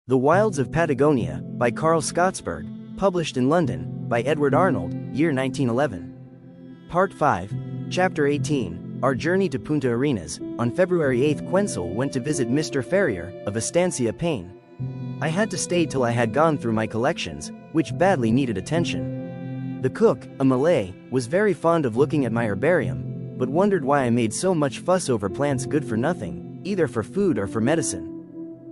The Wilds of Patagonia, by Carl Skottsberg, published in London, by Edward Arnold, year 1911. Part 5, Chapter 18, Our Journey to Punta Arenas. On February 8, Quenzel went to visit Mr. Ferrier, of Estancia Paine. I had to stay till I had gone through my collections, which badly needed attention. The cook, a Malay, was very fond of looking at my herbarium, but wondered why I made so much fuss over plants good for nothing, either for food or for medicine.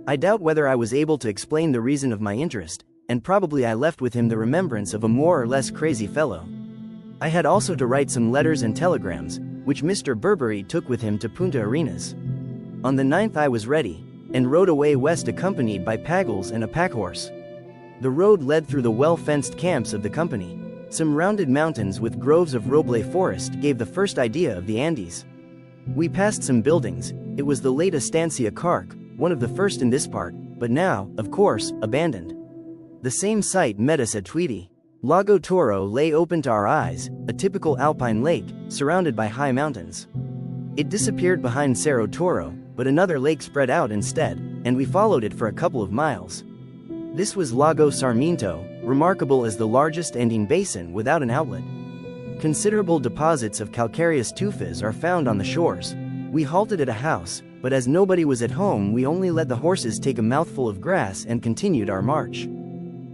I doubt whether I was able to explain the reason of my interest, and probably I left with him the remembrance of a more or less crazy fellow. I had also to write some letters and telegrams, which Mr. Burberry took with him to Punta Arenas. On the 9th I was ready, and rode away west accompanied by Pagels and a packhorse. The road led through the well-fenced camps of the company. Some rounded mountains with groves of roble forest gave the first idea of the Andes. We passed some buildings. It was the late Estancia Carc, one of the first in this part, but now, of course, abandoned. The same sight met us at Tweedy. Lago Toro lay open to our eyes, a typical alpine lake, surrounded by high mountains. It disappeared behind Cerro Toro, but another lake spread out instead, and we followed it for a couple of miles. This was Lago Sarmiento, remarkable as the largest Andine basin without an outlet. Considerable deposits of calcareous tufas are found on the shores. We halted at a house, but as nobody was at home we only let the horses take a mouthful of grass and continued our march.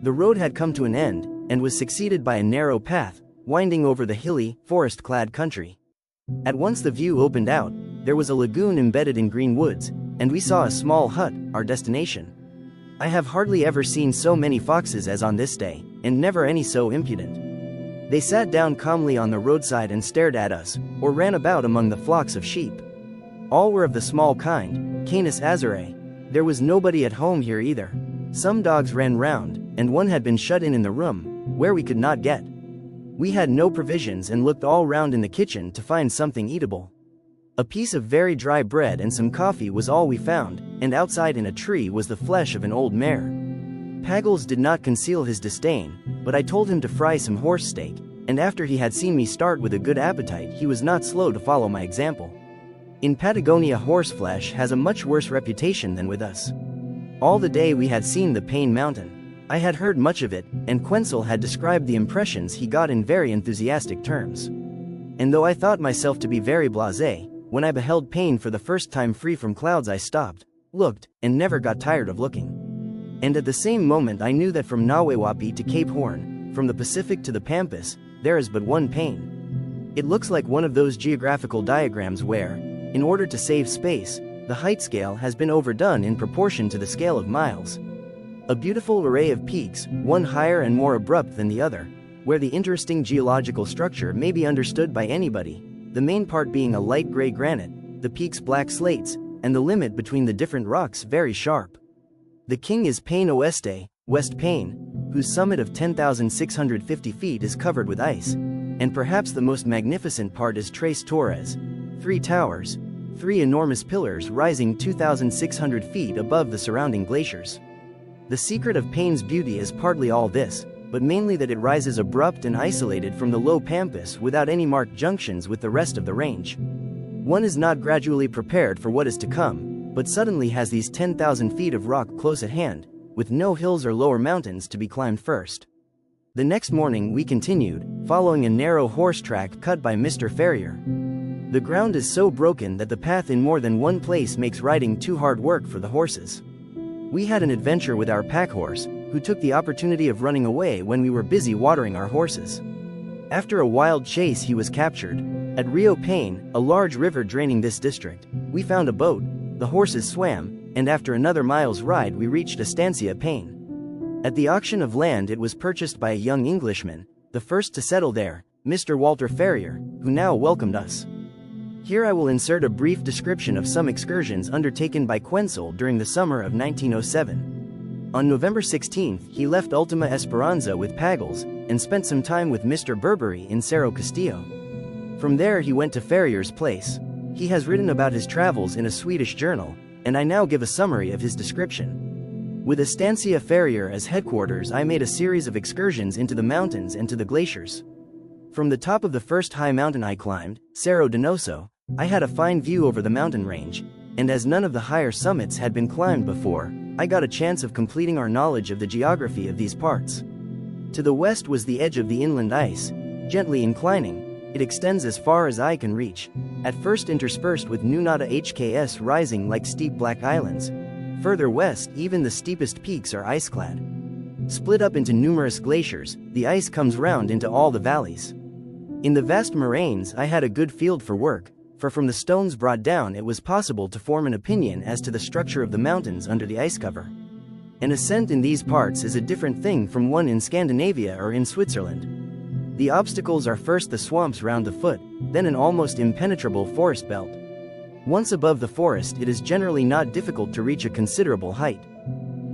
The road had come to an end, and was succeeded by a narrow path, winding over the hilly, forest-clad country. At once the view opened out. There was a lagoon embedded in green woods, and we saw a small hut, our destination. I have hardly ever seen so many foxes as on this day, and never any so impudent. They sat down calmly on the roadside and stared at us, or ran about among the flocks of sheep. All were of the small kind, Canis azarae. There was nobody at home here either. Some dogs ran round, and one had been shut in the room, where we could not get. We had no provisions and looked all round in the kitchen to find something eatable. A piece of very dry bread and some coffee was all we found, and outside in a tree was the flesh of an old mare. Pagels did not conceal his disdain, but I told him to fry some horse steak, and after he had seen me start with a good appetite he was not slow to follow my example. In Patagonia horseflesh has a much worse reputation than with us. All the day we had seen the Paine Mountain. I had heard much of it, and Quenzel had described the impressions he got in very enthusiastic terms. And though I thought myself to be very blasé, when I beheld Paine for the first time free from clouds I stopped, looked, and never got tired of looking. And at the same moment I knew that from Nahuelhuapi to Cape Horn, from the Pacific to the Pampas, there is but one Paine. It looks like one of those geographical diagrams where, in order to save space, the height scale has been overdone in proportion to the scale of miles. A beautiful array of peaks, one higher and more abrupt than the other, where the interesting geological structure may be understood by anybody, the main part being a light gray granite, the peaks black slates, and the limit between the different rocks very sharp. The king is Paine Oeste, West Paine, whose summit of 10,650 feet is covered with ice, and perhaps the most magnificent part is Tres Torres, 3 towers, 3 enormous pillars rising 2,600 feet above the surrounding glaciers. The secret of Paine's beauty is partly all this, but mainly that it rises abrupt and isolated from the low pampas without any marked junctions with the rest of the range. One is not gradually prepared for what is to come, but suddenly has these 10,000 feet of rock close at hand, with no hills or lower mountains to be climbed first. The next morning we continued, following a narrow horse track cut by Mr. Ferrier. The ground is so broken that the path in more than one place makes riding too hard work for the horses. We had an adventure with our packhorse, who took the opportunity of running away when we were busy watering our horses. After a wild chase he was captured. At Rio Paine, a large river draining this district, we found a boat, the horses swam, and after another mile's ride we reached Estancia Paine. At the auction of land it was purchased by a young Englishman, the first to settle there, Mr. Walter Ferrier, who now welcomed us. Here I will insert a brief description of some excursions undertaken by Quenzel during the summer of 1907. On November 16, he left Ultima Esperanza with Pagels, and spent some time with Mr. Burberry in Cerro Castillo. From there he went to Ferrier's place. He has written about his travels in a Swedish journal, and I now give a summary of his description. With Estancia Ferrier as headquarters I made a series of excursions into the mountains and to the glaciers. From the top of the first high mountain I climbed, Cerro Donoso, I had a fine view over the mountain range, and as none of the higher summits had been climbed before, I got a chance of completing our knowledge of the geography of these parts. To the west was the edge of the inland ice, gently inclining. It extends as far as eye can reach, at first interspersed with Nunata HKS rising like steep black islands. Further west, even the steepest peaks are ice-clad. Split up into numerous glaciers, the ice comes round into all the valleys. In the vast moraines I had a good field for work, for from the stones brought down it was possible to form an opinion as to the structure of the mountains under the ice cover. An ascent in these parts is a different thing from one in Scandinavia or in Switzerland. The obstacles are first the swamps round the foot, then an almost impenetrable forest belt. Once above the forest it is generally not difficult to reach a considerable height.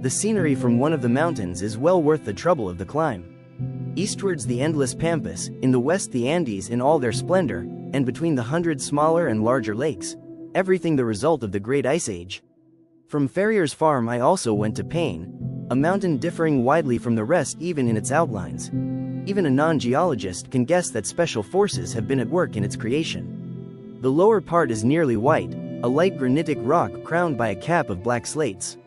The scenery from one of the mountains is well worth the trouble of the climb. Eastwards the endless pampas, in the west the Andes in all their splendor, and between the 100 smaller and larger lakes, everything the result of the Great Ice Age. From Ferrier's Farm I also went to Paine, a mountain differing widely from the rest even in its outlines. Even a non-geologist can guess that special forces have been at work in its creation. The lower part is nearly white, a light granitic rock crowned by a cap of black slates.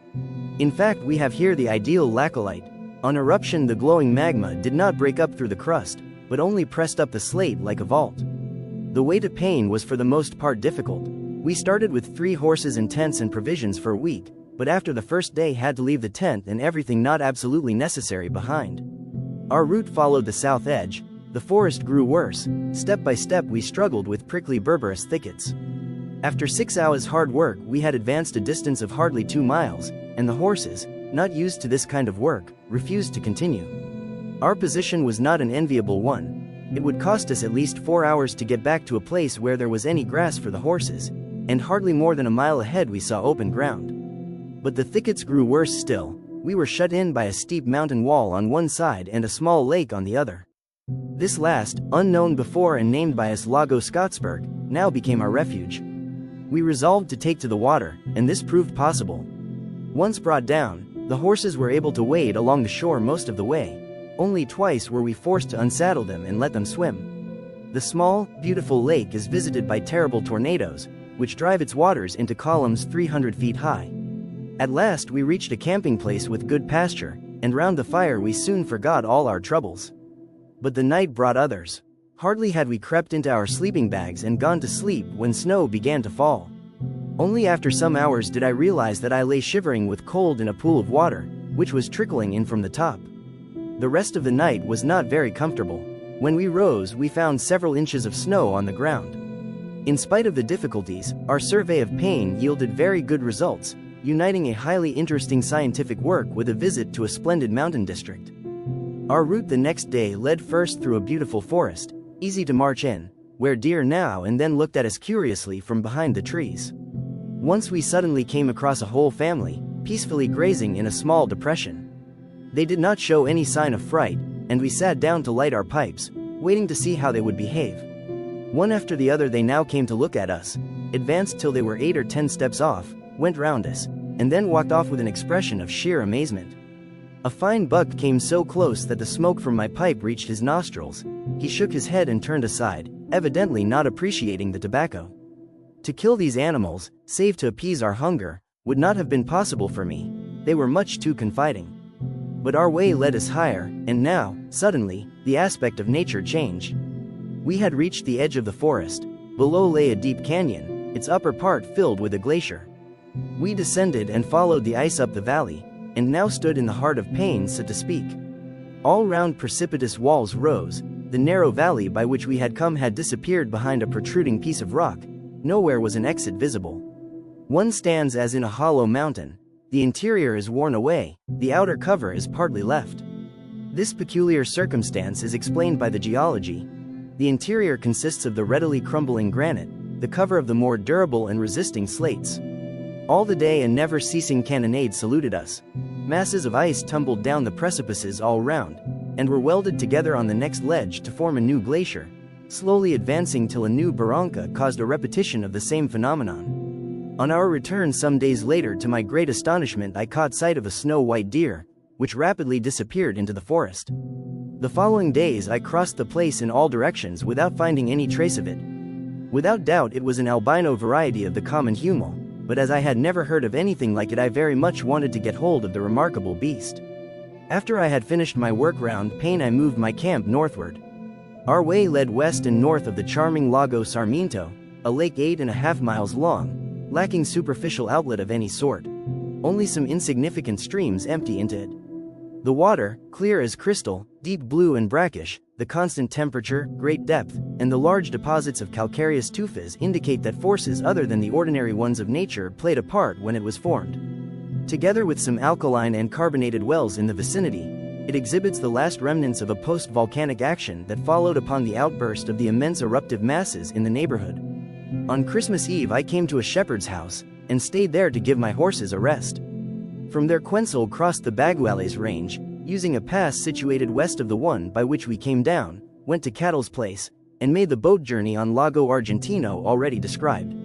In fact, we have here the ideal laccolite. On eruption the glowing magma did not break up through the crust, but only pressed up the slate like a vault. The way to Paine was for the most part difficult. We started with 3 horses and tents and provisions for a week, but after the first day had to leave the tent and everything not absolutely necessary behind. Our route followed the south edge. The forest grew worse. Step by step we struggled with prickly berberis thickets. After 6 hours hard work we had advanced a distance of hardly 2 miles, and the horses, not used to this kind of work, refused to continue. Our position was not an enviable one. It would cost us at least 4 hours to get back to a place where there was any grass for the horses, and hardly more than a mile ahead we saw open ground. But the thickets grew worse still. We were shut in by a steep mountain wall on one side and a small lake on the other. This last, unknown before and named by us Lago Skottsberg, now became our refuge. We resolved to take to the water, and this proved possible. Once brought down, the horses were able to wade along the shore most of the way. Only twice were we forced to unsaddle them and let them swim. The small, beautiful lake is visited by terrible tornadoes, which drive its waters into columns 300 feet high. At last we reached a camping place with good pasture, and round the fire we soon forgot all our troubles. But the night brought others. Hardly had we crept into our sleeping bags and gone to sleep when snow began to fall. Only after some hours did I realize that I lay shivering with cold in a pool of water, which was trickling in from the top. The rest of the night was not very comfortable. When we rose we found several inches of snow on the ground. In spite of the difficulties, our survey of Paine yielded very good results, uniting a highly interesting scientific work with a visit to a splendid mountain district. Our route the next day led first through a beautiful forest, easy to march in, where deer now and then looked at us curiously from behind the trees. Once we suddenly came across a whole family, peacefully grazing in a small depression. They did not show any sign of fright, and we sat down to light our pipes, waiting to see how they would behave. One after the other they now came to look at us, advanced till they were 8 or 10 steps off, went round us, and then walked off with an expression of sheer amazement. A fine buck came so close that the smoke from my pipe reached his nostrils. He shook his head and turned aside, evidently not appreciating the tobacco. To kill these animals, save to appease our hunger, would not have been possible for me. They were much too confiding. But our way led us higher, and now, suddenly, the aspect of nature changed. We had reached the edge of the forest. Below lay a deep canyon, its upper part filled with a glacier. We descended and followed the ice up the valley, and now stood in the heart of Paine, so to speak. All round precipitous walls rose. The narrow valley by which we had come had disappeared behind a protruding piece of rock. Nowhere was an exit visible. One stands as in a hollow mountain. The interior is worn away, the outer cover is partly left. This peculiar circumstance is explained by the geology. The interior consists of the readily crumbling granite, the cover of the more durable and resisting slates. All the day a never-ceasing cannonade saluted us. Masses of ice tumbled down the precipices all round, and were welded together on the next ledge to form a new glacier, slowly advancing till a new barranca caused a repetition of the same phenomenon. On our return some days later, to my great astonishment, I caught sight of a snow-white deer, which rapidly disappeared into the forest. The following days I crossed the place in all directions without finding any trace of it. Without doubt it was an albino variety of the common huemul, but as I had never heard of anything like it, I very much wanted to get hold of the remarkable beast. After I had finished my work round Paine, I moved my camp northward. Our way led west and north of the charming Lago Sarmiento, a lake 8.5 miles long, lacking superficial outlet of any sort. Only some insignificant streams empty into it. The water, clear as crystal, deep blue and brackish, the constant temperature, great depth, and the large deposits of calcareous tufas indicate that forces other than the ordinary ones of nature played a part when it was formed. Together with some alkaline and carbonated wells in the vicinity, it exhibits the last remnants of a post-volcanic action that followed upon the outburst of the immense eruptive masses in the neighborhood. On Christmas Eve I came to a shepherd's house, and stayed there to give my horses a rest. From there Quenzel crossed the Baguales range, using a pass situated west of the one by which we came down, went to Cattle's Place, and made the boat journey on Lago Argentino already described.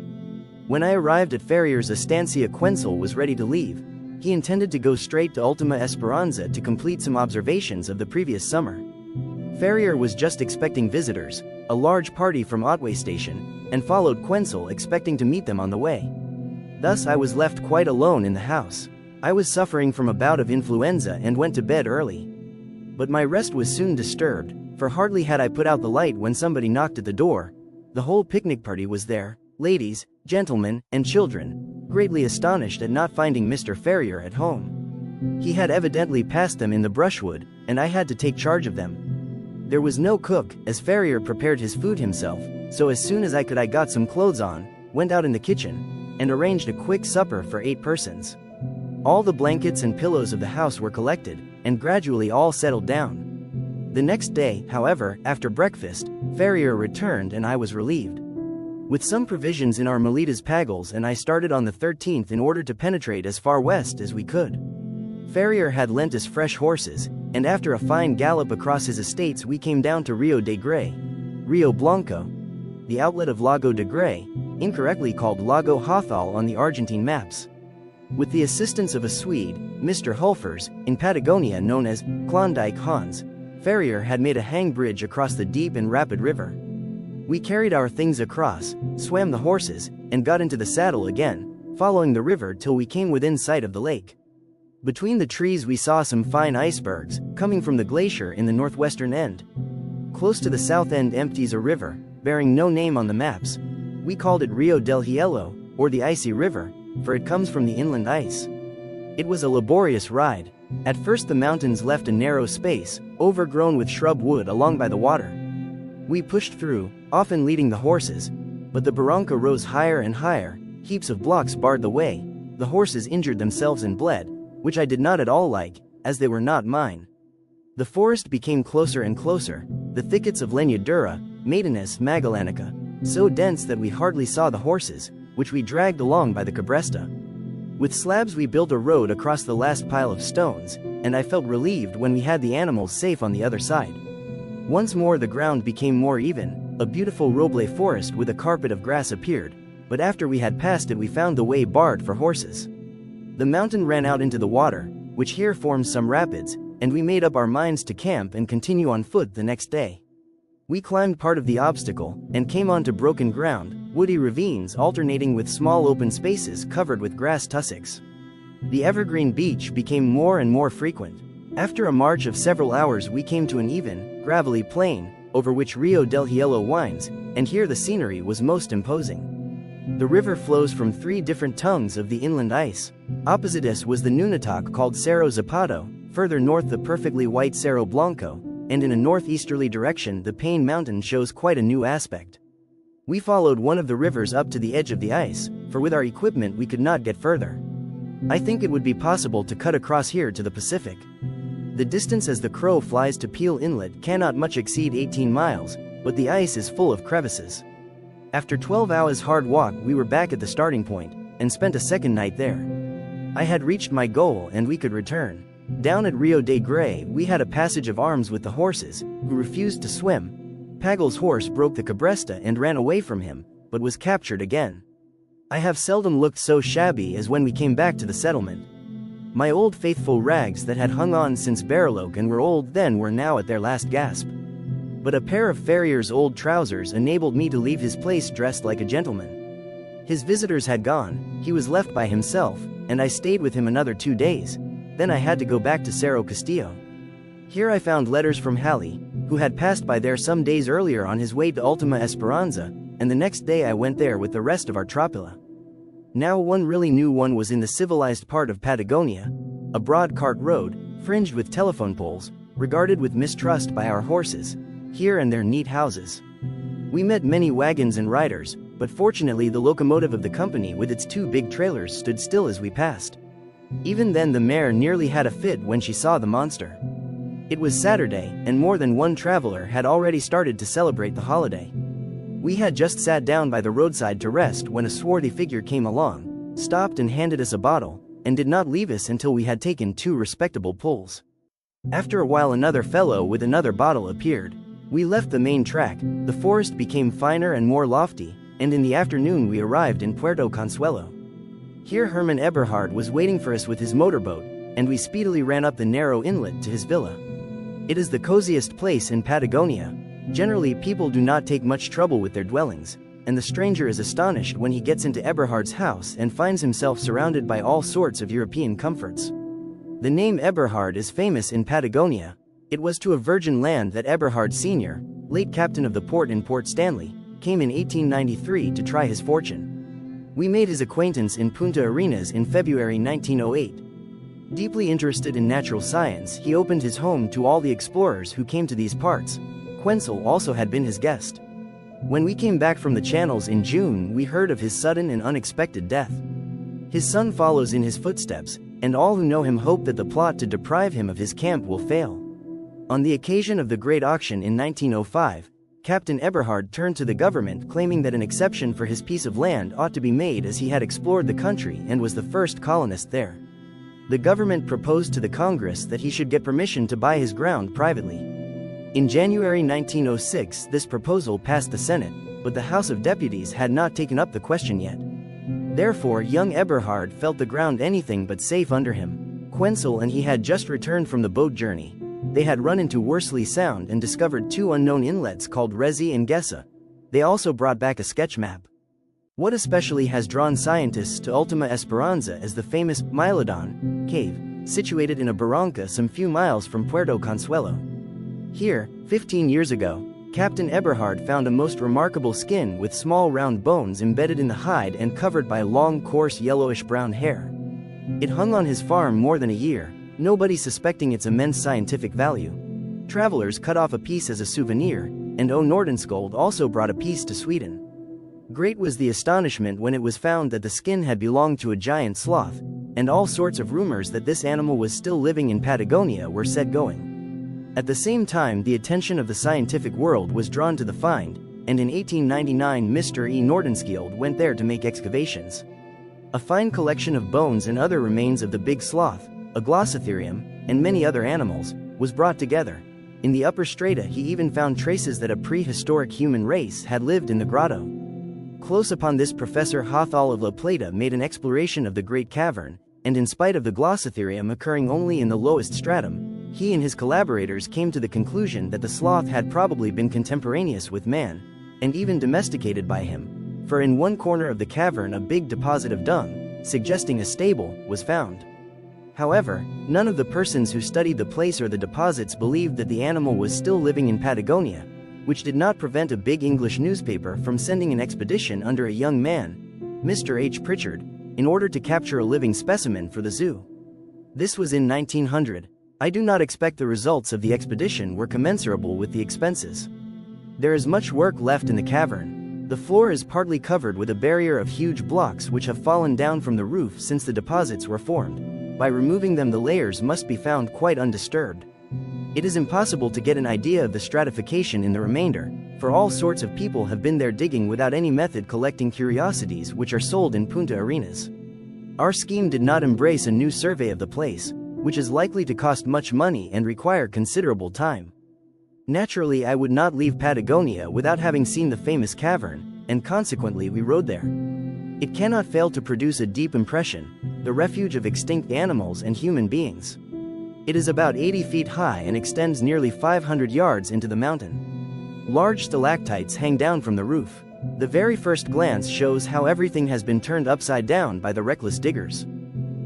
When I arrived at Ferrier's estancia, Quenzel was ready to leave. He intended to go straight to Ultima Esperanza to complete some observations of the previous summer. Ferrier was just expecting visitors, a large party from Otway Station, and followed Quenzel, expecting to meet them on the way. Thus I was left quite alone in the house. I was suffering from a bout of influenza and went to bed early. But my rest was soon disturbed, for hardly had I put out the light when somebody knocked at the door. The whole picnic party was there, ladies, gentlemen, and children, greatly astonished at not finding Mr. Ferrier at home. He had evidently passed them in the brushwood, and I had to take charge of them. There was no cook, as Ferrier prepared his food himself, so as soon as I could I got some clothes on, went out in the kitchen, and arranged a quick supper for 8 persons. All the blankets and pillows of the house were collected, and gradually all settled down. The next day, however, after breakfast, Ferrier returned and I was relieved. With some provisions in our Melitas pagals, and I started on the 13th in order to penetrate as far west as we could. Ferrier had lent us fresh horses, and after a fine gallop across his estates we came down to Rio de Grey, Rio Blanco, the outlet of Lago de Grey, incorrectly called Lago Hothal on the Argentine maps. With the assistance of a Swede, Mr. Hulfers, in Patagonia known as Klondike Hans, Ferrier had made a hang bridge across the deep and rapid river. We carried our things across, swam the horses, and got into the saddle again, following the river till we came within sight of the lake. Between the trees we saw some fine icebergs, coming from the glacier in the northwestern end. Close to the south end empties a river, bearing no name on the maps. We called it Rio del Hielo, or the Icy River, for it comes from the inland ice. It was a laborious ride. At first the mountains left a narrow space, overgrown with shrub wood along by the water. We pushed through, often leading the horses, but the barranca rose higher and higher, heaps of blocks barred the way, the horses injured themselves and bled, which I did not at all like, as they were not mine. The forest became closer and closer, the thickets of Leñadura, Maidinus Magellanica, so dense that we hardly saw the horses, which we dragged along by the cabresta. With slabs we built a road across the last pile of stones, and I felt relieved when we had the animals safe on the other side. Once more the ground became more even, a beautiful roble forest with a carpet of grass appeared, but after we had passed it we found the way barred for horses. The mountain ran out into the water, which here forms some rapids, and we made up our minds to camp and continue on foot the next day. We climbed part of the obstacle, and came onto broken ground, woody ravines alternating with small open spaces covered with grass tussocks. The evergreen beach became more and more frequent. After a march of several hours we came to an even, gravelly plain, over which Rio del Hielo winds, and here the scenery was most imposing. The river flows from 3 different tongues of the inland ice. Opposite us was the nunatak called Cerro Zapato, further north the perfectly white Cerro Blanco, and in a northeasterly direction the Paine Mountain shows quite a new aspect. We followed one of the rivers up to the edge of the ice, for with our equipment we could not get further. I think it would be possible to cut across here to the Pacific. The distance as the crow flies to Peel Inlet cannot much exceed 18 miles, but the ice is full of crevices. After 12 hours hard walk we were back at the starting point, and spent a second night there. I had reached my goal and we could return. Down at Rio de Grey we had a passage of arms with the horses, who refused to swim. Pagel's horse broke the cabresta and ran away from him, but was captured again. I have seldom looked so shabby as when we came back to the settlement. My old faithful rags that had hung on since Bariloche and were old then were now at their last gasp. But a pair of Ferrier's old trousers enabled me to leave his place dressed like a gentleman. His visitors had gone, he was left by himself, and I stayed with him another 2 days. Then I had to go back to Cerro Castillo. Here I found letters from Halley, who had passed by there some days earlier on his way to Ultima Esperanza, and the next day I went there with the rest of our tropilla. Now one really new one was in the civilized part of Patagonia, a broad cart road, fringed with telephone poles, regarded with mistrust by our horses, here and there neat houses. We met many wagons and riders, but fortunately the locomotive of the company with its 2 big trailers stood still as we passed. Even then the mare nearly had a fit when she saw the monster. It was Saturday, and more than one traveler had already started to celebrate the holiday. We had just sat down by the roadside to rest when a swarthy figure came along, stopped and handed us a bottle, and did not leave us until we had taken 2 respectable pulls. After a while another fellow with another bottle appeared. We left the main track, the forest became finer and more lofty, and in the afternoon we arrived in Puerto Consuelo. Here Herman Eberhard was waiting for us with his motorboat, and we speedily ran up the narrow inlet to his villa. It is the coziest place in Patagonia. Generally people do not take much trouble with their dwellings, and the stranger is astonished when he gets into Eberhard's house and finds himself surrounded by all sorts of European comforts. The name Eberhard is famous in Patagonia. It was to a virgin land that Eberhard Sr., late captain of the port in Port Stanley, came in 1893 to try his fortune. We made his acquaintance in Punta Arenas in February 1908. Deeply interested in natural science, he opened his home to all the explorers who came to these parts. Quenzel also had been his guest. When we came back from the channels in June, we heard of his sudden and unexpected death. His son follows in his footsteps, and all who know him hope that the plot to deprive him of his camp will fail. On the occasion of the Great Auction in 1905, Captain Eberhard turned to the government claiming that an exception for his piece of land ought to be made as he had explored the country and was the first colonist there. The government proposed to the Congress that he should get permission to buy his ground privately. In January 1906 this proposal passed the Senate, but the House of Deputies had not taken up the question yet. Therefore young Eberhard felt the ground anything but safe under him. Quenzel and he had just returned from the boat journey. They had run into Worsley Sound and discovered 2 unknown inlets called Resi and Gessa. They also brought back a sketch map. What especially has drawn scientists to Ultima Esperanza is the famous Mylodon cave, situated in a barranca some few miles from Puerto Consuelo. Here, 15 years ago, Captain Eberhard found a most remarkable skin with small round bones embedded in the hide and covered by long coarse yellowish-brown hair. It hung on his farm more than a year, nobody suspecting its immense scientific value. Travelers cut off a piece as a souvenir, and O. Nordenskjöld also brought a piece to Sweden. Great was the astonishment when it was found that the skin had belonged to a giant sloth, and all sorts of rumors that this animal was still living in Patagonia were set going. At the same time the attention of the scientific world was drawn to the find, and in 1899 Mr. E. Nordenskjöld went there to make excavations. A fine collection of bones and other remains of the big sloth, a Glossitherium, and many other animals, was brought together. In the upper strata he even found traces that a prehistoric human race had lived in the grotto. Close upon this Professor Hothal of La Plata made an exploration of the Great Cavern, and in spite of the Glossitherium occurring only in the lowest stratum, he and his collaborators came to the conclusion that the sloth had probably been contemporaneous with man, and even domesticated by him, for in one corner of the cavern a big deposit of dung, suggesting a stable, was found. However, none of the persons who studied the place or the deposits believed that the animal was still living in Patagonia, which did not prevent a big English newspaper from sending an expedition under a young man, Mr. H. Pritchard, in order to capture a living specimen for the zoo. This was in 1900. I do not expect the results of the expedition were commensurable with the expenses. There is much work left in the cavern. The floor is partly covered with a barrier of huge blocks which have fallen down from the roof since the deposits were formed. By removing them the layers must be found quite undisturbed. It is impossible to get an idea of the stratification in the remainder, for all sorts of people have been there digging without any method collecting curiosities which are sold in Punta Arenas. Our scheme did not embrace a new survey of the place, which is likely to cost much money and require considerable time. Naturally I would not leave Patagonia without having seen the famous cavern, and consequently we rode there. It cannot fail to produce a deep impression, the refuge of extinct animals and human beings. It is about 80 feet high and extends nearly 500 yards into the mountain. Large stalactites hang down from the roof. The very first glance shows how everything has been turned upside down by the reckless diggers.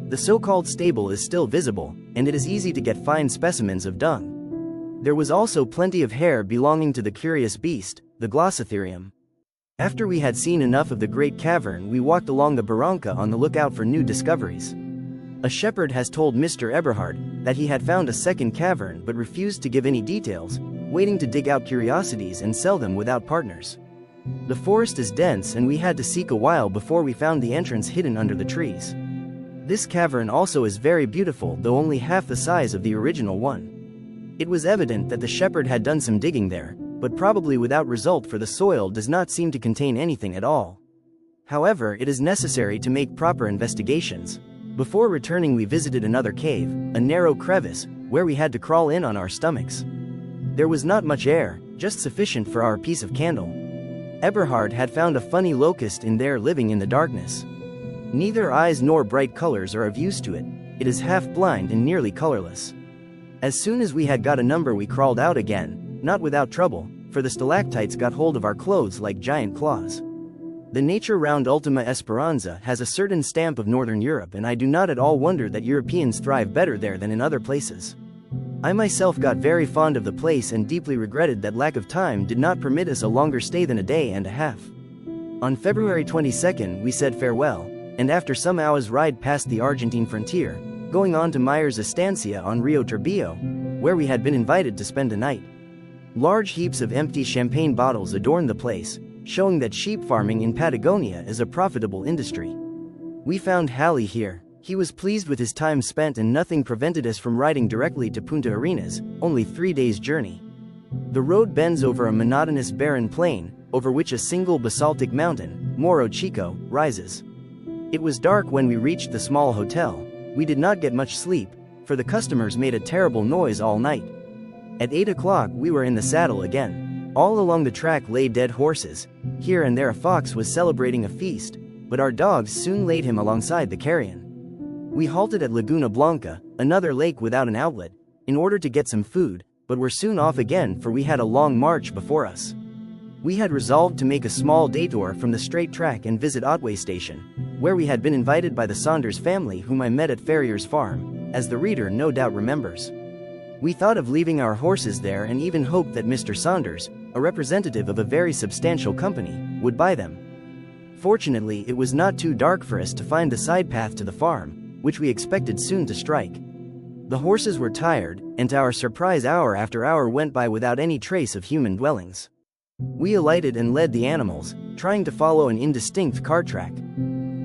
The so-called stable is still visible, and it is easy to get fine specimens of dung. There was also plenty of hair belonging to the curious beast, the Glossitherium. After we had seen enough of the great cavern, we walked along the barranca on the lookout for new discoveries. A shepherd has told Mr. Eberhard that he had found a second cavern but refused to give any details, waiting to dig out curiosities and sell them without partners. The forest is dense and we had to seek a while before we found the entrance hidden under the trees. This cavern also is very beautiful, though only half the size of the original one. It was evident that the shepherd had done some digging there, but probably without result, for the soil does not seem to contain anything at all. However, it is necessary to make proper investigations. Before returning, we visited another cave, a narrow crevice, where we had to crawl in on our stomachs. There was not much air, just sufficient for our piece of candle. Eberhard had found a funny locust in there living in the darkness. Neither eyes nor bright colors are of use to it. It is half blind and nearly colorless. As soon as we had got a number, we crawled out again, not without trouble, for the stalactites got hold of our clothes like giant claws. The nature round Ultima Esperanza has a certain stamp of Northern Europe, and I do not at all wonder that Europeans thrive better there than in other places. I myself got very fond of the place and deeply regretted that lack of time did not permit us a longer stay than a day and a half. On February 22nd we said farewell, and after some hours' ride past the Argentine frontier, going on to Meyer's estancia on Rio Turbio, where we had been invited to spend a night. Large heaps of empty champagne bottles adorn the place, showing that sheep farming in Patagonia is a profitable industry. We found Halley here. He was pleased with his time spent and nothing prevented us from riding directly to Punta Arenas, only 3 days' journey. The road bends over a monotonous barren plain, over which a single basaltic mountain, Morro Chico, rises. It was dark when we reached the small hotel. We did not get much sleep, for the customers made a terrible noise all night. At 8 o'clock we were in the saddle again. All along the track lay dead horses. Here and there a fox was celebrating a feast, but our dogs soon laid him alongside the carrion. We halted at Laguna Blanca, another lake without an outlet, in order to get some food, but were soon off again, for we had a long march before us. We had resolved to make a small detour from the straight track and visit Otway Station, where we had been invited by the Saunders family, whom I met at Ferrier's farm, as the reader no doubt remembers. We thought of leaving our horses there and even hoped that Mr. Saunders, a representative of a very substantial company, would buy them. Fortunately, it was not too dark for us to find the side path to the farm, which we expected soon to strike. The horses were tired, and to our surprise hour after hour went by without any trace of human dwellings. We alighted and led the animals, trying to follow an indistinct cart track.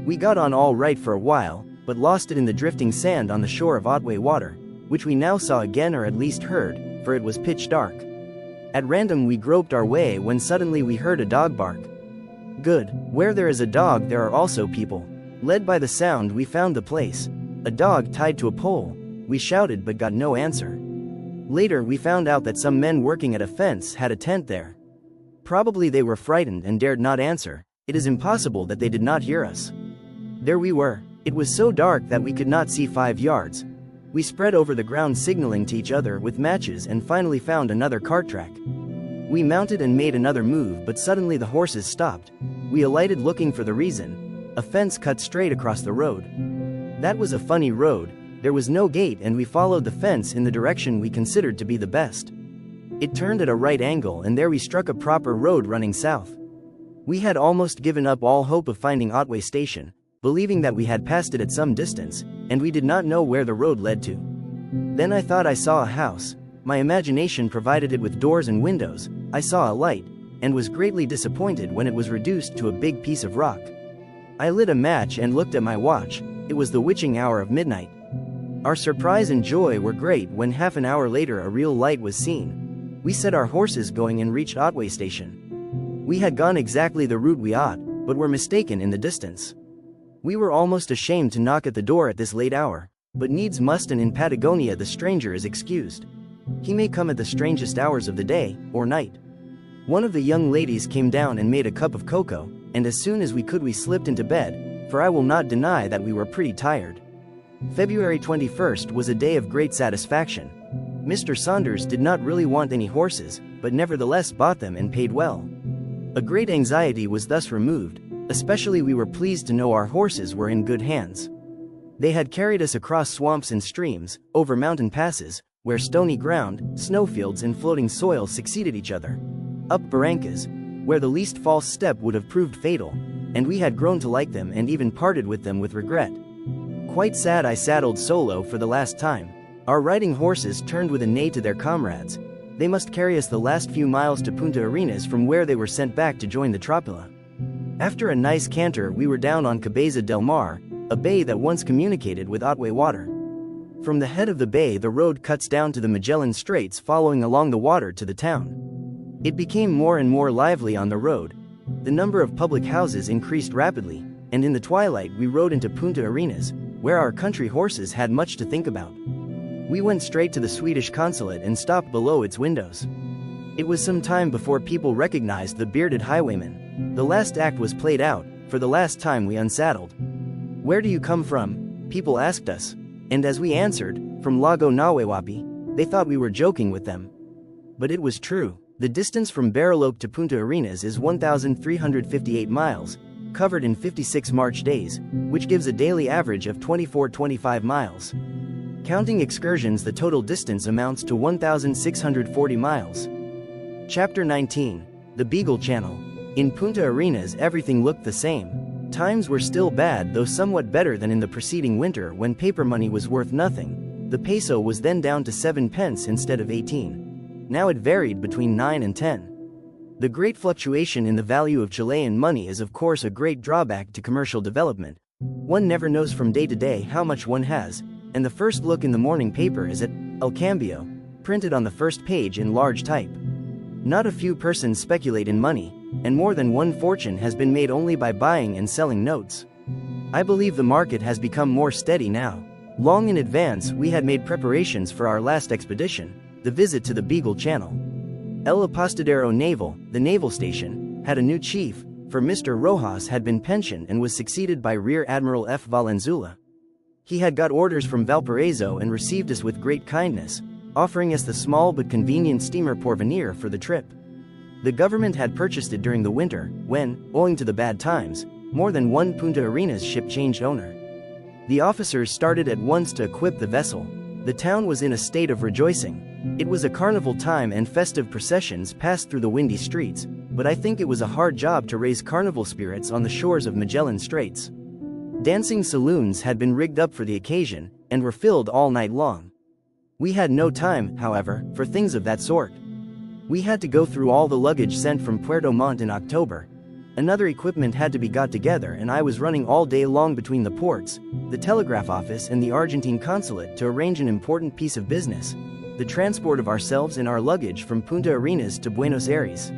We got on all right for a while, but lost it in the drifting sand on the shore of Otway Water, which we now saw again, or at least heard, for it was pitch dark. At random we groped our way when suddenly we heard a dog bark. Good, where there is a dog there are also people. Led by the sound we found the place. A dog tied to a pole. We shouted but got no answer. Later we found out that some men working at a fence had a tent there. Probably they were frightened and dared not answer. It is impossible that they did not hear us. There we were. It was so dark that we could not see 5 yards. We spread over the ground signaling to each other with matches and finally found another cart track. We mounted and made another move, but suddenly the horses stopped. We alighted looking for the reason. A fence cut straight across the road. That was a funny road. There was no gate and we followed the fence in the direction we considered to be the best. It turned at a right angle and there we struck a proper road running south. We had almost given up all hope of finding Otway Station, believing that we had passed it at some distance, and we did not know where the road led to. Then I thought I saw a house. My imagination provided it with doors and windows. I saw a light, and was greatly disappointed when it was reduced to a big piece of rock. I lit a match and looked at my watch. It was the witching hour of midnight. Our surprise and joy were great when half an hour later a real light was seen. We set our horses going and reached Otway Station. We had gone exactly the route we ought, but were mistaken in the distance. We were almost ashamed to knock at the door at this late hour, but needs must, and in Patagonia the stranger is excused. He may come at the strangest hours of the day or night. One of the young ladies came down and made a cup of cocoa, and as soon as we could we slipped into bed, for I will not deny that we were pretty tired. February 21st was a day of great satisfaction. Mr. Saunders did not really want any horses, but nevertheless bought them and paid well. A great anxiety was thus removed, especially we were pleased to know our horses were in good hands. They had carried us across swamps and streams, over mountain passes, where stony ground, snowfields and floating soil succeeded each other, up barrancas, where the least false step would have proved fatal, and we had grown to like them and even parted with them with regret. Quite sad I saddled solo for the last time. Our riding horses turned with a neigh to their comrades. They must carry us the last few miles to Punta Arenas from where they were sent back to join the Tropilla. After a nice canter we were down on Cabeza del Mar, a bay that once communicated with Otway water. From the head of the bay the road cuts down to the Magellan Straits following along the water to the town. It became more and more lively on the road. The number of public houses increased rapidly, and in the twilight we rode into Punta Arenas, where our country horses had much to think about. We went straight to the Swedish consulate and stopped below its windows. It was some time before people recognized the bearded highwayman. The last act was played out. For the last time we unsaddled. "Where do you come from?" people asked us, and as we answered, "From Lago Nawewapi," they thought we were joking with them. But it was true. The distance from Bariloche to Punta Arenas is 1,358 miles, covered in 56 March days, which gives a daily average of 24-25 miles. Counting excursions, the total distance amounts to 1,640 miles. Chapter 19. The Beagle Channel. In Punta Arenas everything looked the same. Times were still bad, though somewhat better than in the preceding winter when paper money was worth nothing. The peso was then down to 7 pence instead of 18. Now it varied between 9 and 10. The great fluctuation in the value of Chilean money is of course a great drawback to commercial development. One never knows from day to day how much one has, and the first look in the morning paper is at El Cambio, printed on the first page in large type. Not a few persons speculate in money, and more than one fortune has been made only by buying and selling notes. I believe the market has become more steady now. Long in advance we had made preparations for our last expedition, the visit to the Beagle Channel. El Apostadero Naval, the naval station, had a new chief, for Mr. Rojas had been pensioned and was succeeded by Rear Admiral F. Valenzuela. He had got orders from Valparaiso and received us with great kindness, offering us the small but convenient steamer Porvenir for the trip. The government had purchased it during the winter, when, owing to the bad times, more than one Punta Arenas ship changed owner. The officers started at once to equip the vessel. The town was in a state of rejoicing. It was a carnival time and festive processions passed through the windy streets, but I think it was a hard job to raise carnival spirits on the shores of Magellan Straits. Dancing saloons had been rigged up for the occasion, and were filled all night long. We had no time, however, for things of that sort. We had to go through all the luggage sent from Puerto Montt in October. Another equipment had to be got together, and I was running all day long between the ports, the telegraph office and the Argentine consulate to arrange an important piece of business, the transport of ourselves and our luggage from Punta Arenas to Buenos Aires.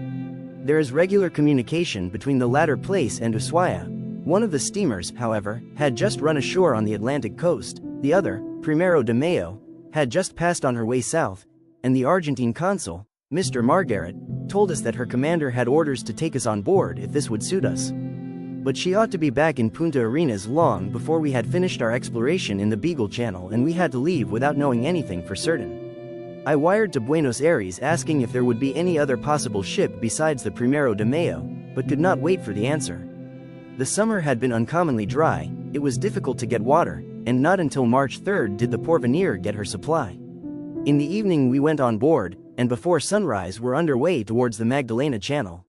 There is regular communication between the latter place and Ushuaia. One of the steamers, however, had just run ashore on the Atlantic coast, the other, Primero de Mayo, had just passed on her way south, and the Argentine consul, Mr. Margaret, told us that her commander had orders to take us on board if this would suit us. But she ought to be back in Punta Arenas long before we had finished our exploration in the Beagle Channel, and we had to leave without knowing anything for certain. I wired to Buenos Aires asking if there would be any other possible ship besides the Primero de Mayo, but could not wait for the answer. The summer had been uncommonly dry, it was difficult to get water, and not until March 3rd did the Porvenir get her supply. In the evening we went on board, and before sunrise were under way towards the Magdalena Channel.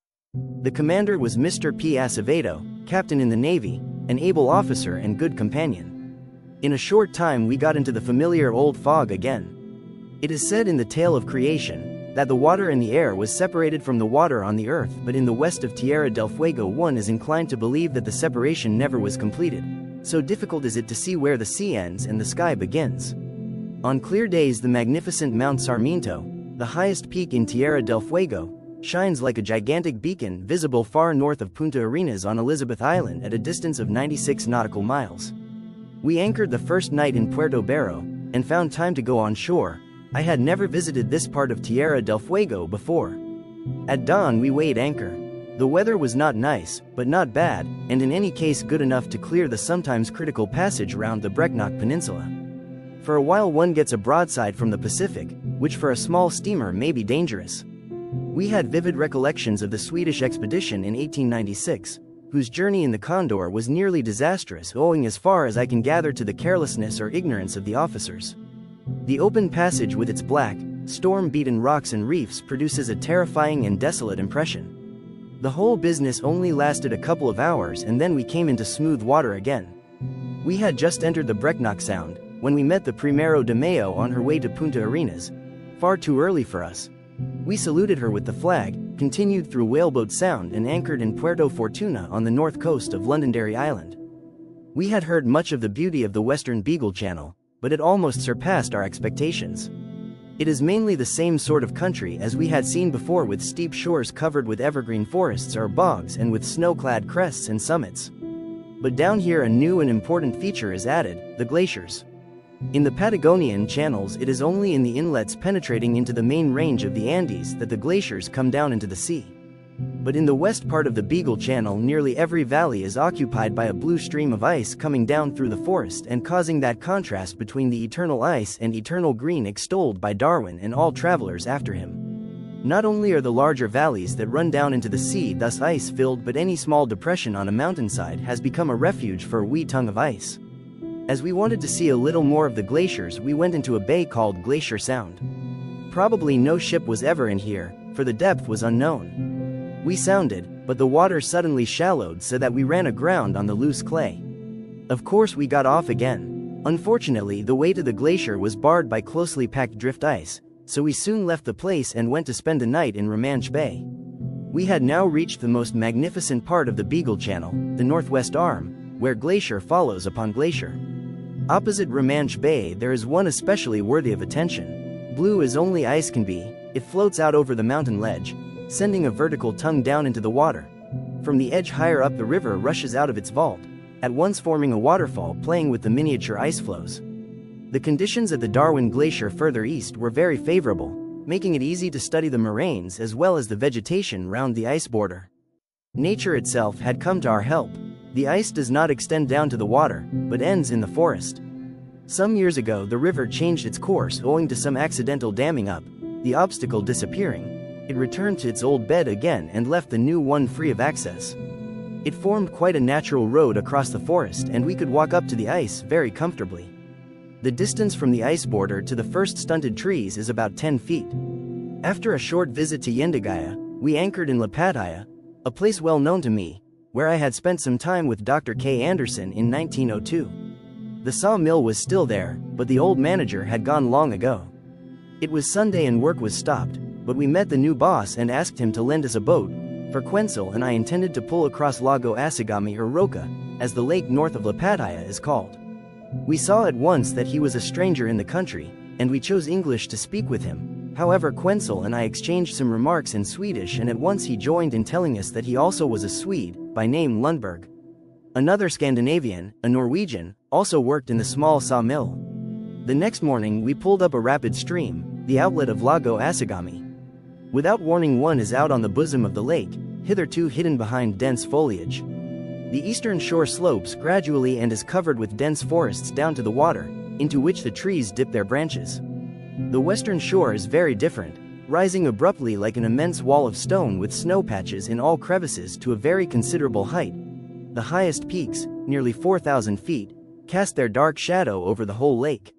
The commander was Mr. P. Acevedo, captain in the Navy, an able officer and good companion. In a short time we got into the familiar old fog again. It is said in the tale of creation, that the water in the air was separated from the water on the earth, but in the west of Tierra del Fuego one is inclined to believe that the separation never was completed, so difficult is it to see where the sea ends and the sky begins. On clear days the magnificent Mount Sarmiento, the highest peak in Tierra del Fuego, shines like a gigantic beacon visible far north of Punta Arenas on Elizabeth Island at a distance of 96 nautical miles. We anchored the first night in Puerto Barro, and found time to go on shore. I had never visited this part of Tierra del Fuego before. At dawn we weighed anchor. The weather was not nice, but not bad, and in any case good enough to clear the sometimes critical passage round the Brecknock Peninsula. For a while one gets a broadside from the Pacific, which for a small steamer may be dangerous. We had vivid recollections of the Swedish expedition in 1896, whose journey in the Condor was nearly disastrous owing as far as I can gather to the carelessness or ignorance of the officers. The open passage with its black, storm-beaten rocks and reefs produces a terrifying and desolate impression. The whole business only lasted a couple of hours and then we came into smooth water again. We had just entered the Brecknock Sound, when we met the Primero de Mayo on her way to Punta Arenas, far too early for us. We saluted her with the flag, continued through Whaleboat Sound and anchored in Puerto Fortuna on the north coast of Londonderry Island. We had heard much of the beauty of the western Beagle Channel, but it almost surpassed our expectations. It is mainly the same sort of country as we had seen before, with steep shores covered with evergreen forests or bogs and with snow-clad crests and summits. But down here a new and important feature is added: the glaciers. In the Patagonian channels it is only in the inlets penetrating into the main range of the Andes that the glaciers come down into the sea. But in the west part of the Beagle Channel nearly every valley is occupied by a blue stream of ice coming down through the forest and causing that contrast between the eternal ice and eternal green extolled by Darwin and all travelers after him. Not only are the larger valleys that run down into the sea thus ice-filled, but any small depression on a mountainside has become a refuge for a wee tongue of ice. As we wanted to see a little more of the glaciers, we went into a bay called Glacier Sound. Probably no ship was ever in here, for the depth was unknown. We sounded, but the water suddenly shallowed so that we ran aground on the loose clay. Of course we got off again. Unfortunately, the way to the glacier was barred by closely packed drift ice, so we soon left the place and went to spend the night in Romanche Bay. We had now reached the most magnificent part of the Beagle Channel, the northwest arm, where glacier follows upon glacier. Opposite Romanche Bay there is one especially worthy of attention. Blue as only ice can be, it floats out over the mountain ledge, sending a vertical tongue down into the water. From the edge higher up the river rushes out of its vault, at once forming a waterfall playing with the miniature ice flows. The conditions at the Darwin Glacier further east were very favorable, making it easy to study the moraines as well as the vegetation round the ice border. Nature itself had come to our help. The ice does not extend down to the water, but ends in the forest. Some years ago the river changed its course owing to some accidental damming up, the obstacle disappearing. It returned to its old bed again and left the new one free of access. It formed quite a natural road across the forest and we could walk up to the ice very comfortably. The distance from the ice border to the first stunted trees is about 10 feet. After a short visit to Yendigaya, we anchored in Lipataya, a place well known to me, where I had spent some time with Dr. K. Anderson in 1902. The sawmill was still there, but the old manager had gone long ago. It was Sunday and work was stopped, but we met the new boss and asked him to lend us a boat, for Quenzel and I intended to pull across Lago Asagami or Roca, as the lake north of Lipataya is called. We saw at once that he was a stranger in the country, and we chose English to speak with him. However, Quenzel and I exchanged some remarks in Swedish and at once he joined in telling us that he also was a Swede, by name Lundberg. Another Scandinavian, a Norwegian, also worked in the small sawmill. The next morning we pulled up a rapid stream, the outlet of Lago Asagami. Without warning one is out on the bosom of the lake, hitherto hidden behind dense foliage. The eastern shore slopes gradually and is covered with dense forests down to the water, into which the trees dip their branches. The western shore is very different, rising abruptly like an immense wall of stone with snow patches in all crevices to a very considerable height. The highest peaks, nearly 4,000 feet, cast their dark shadow over the whole lake.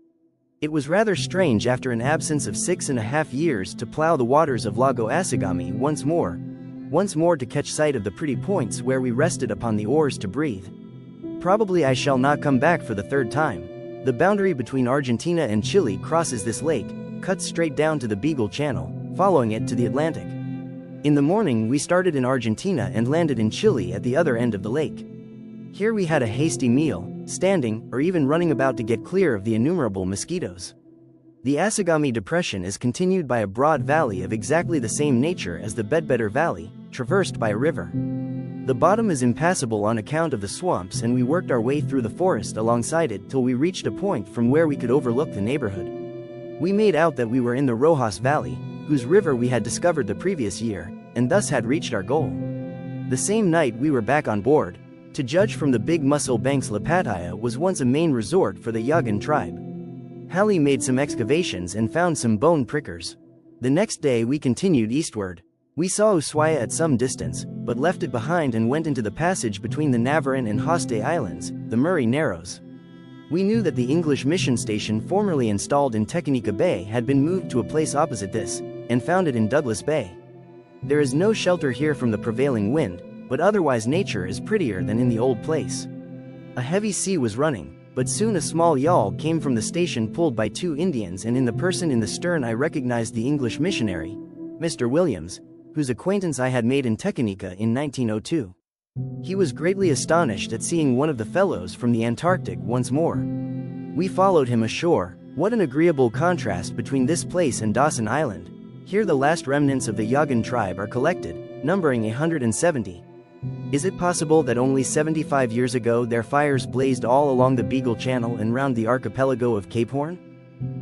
It was rather strange after an absence of 6.5 years to plow the waters of Lago Asagami once more to catch sight of the pretty points where we rested upon the oars to breathe. Probably I shall not come back for the third time. The boundary between Argentina and Chile crosses this lake, cuts straight down to the Beagle Channel, following it to the Atlantic. In the morning we started in Argentina and landed in Chile at the other end of the lake. Here we had a hasty meal, standing or even running about to get clear of the innumerable mosquitoes. The Asagami Depression is continued by a broad valley of exactly the same nature as the Bedbetter Valley, traversed by a river. The bottom is impassable on account of the swamps and we worked our way through the forest alongside it till we reached a point from where we could overlook the neighborhood. We made out that we were in the Rojas Valley, whose river we had discovered the previous year, and thus had reached our goal. The same night we were back on board. To judge from the big mussel banks, Lipataya was once a main resort for the Yagan tribe. Halley made some excavations and found some bone prickers. The next day we continued eastward. We saw Ushuaia at some distance, but left it behind and went into the passage between the Navarin and Hoste Islands, the Murray Narrows. We knew that the English mission station formerly installed in Tekanika Bay had been moved to a place opposite this, and found it in Douglas Bay. There is no shelter here from the prevailing wind, but otherwise nature is prettier than in the old place. A heavy sea was running, but soon a small yawl came from the station pulled by 2 Indians, and in the person in the stern I recognized the English missionary, Mr. Williams, whose acquaintance I had made in Tekanika in 1902. He was greatly astonished at seeing one of the fellows from the Antarctic once more. We followed him ashore. What an agreeable contrast between this place and Dawson Island. Here the last remnants of the Yagan tribe are collected, numbering 170. Is it possible that only 75 years ago their fires blazed all along the Beagle Channel and round the archipelago of Cape Horn?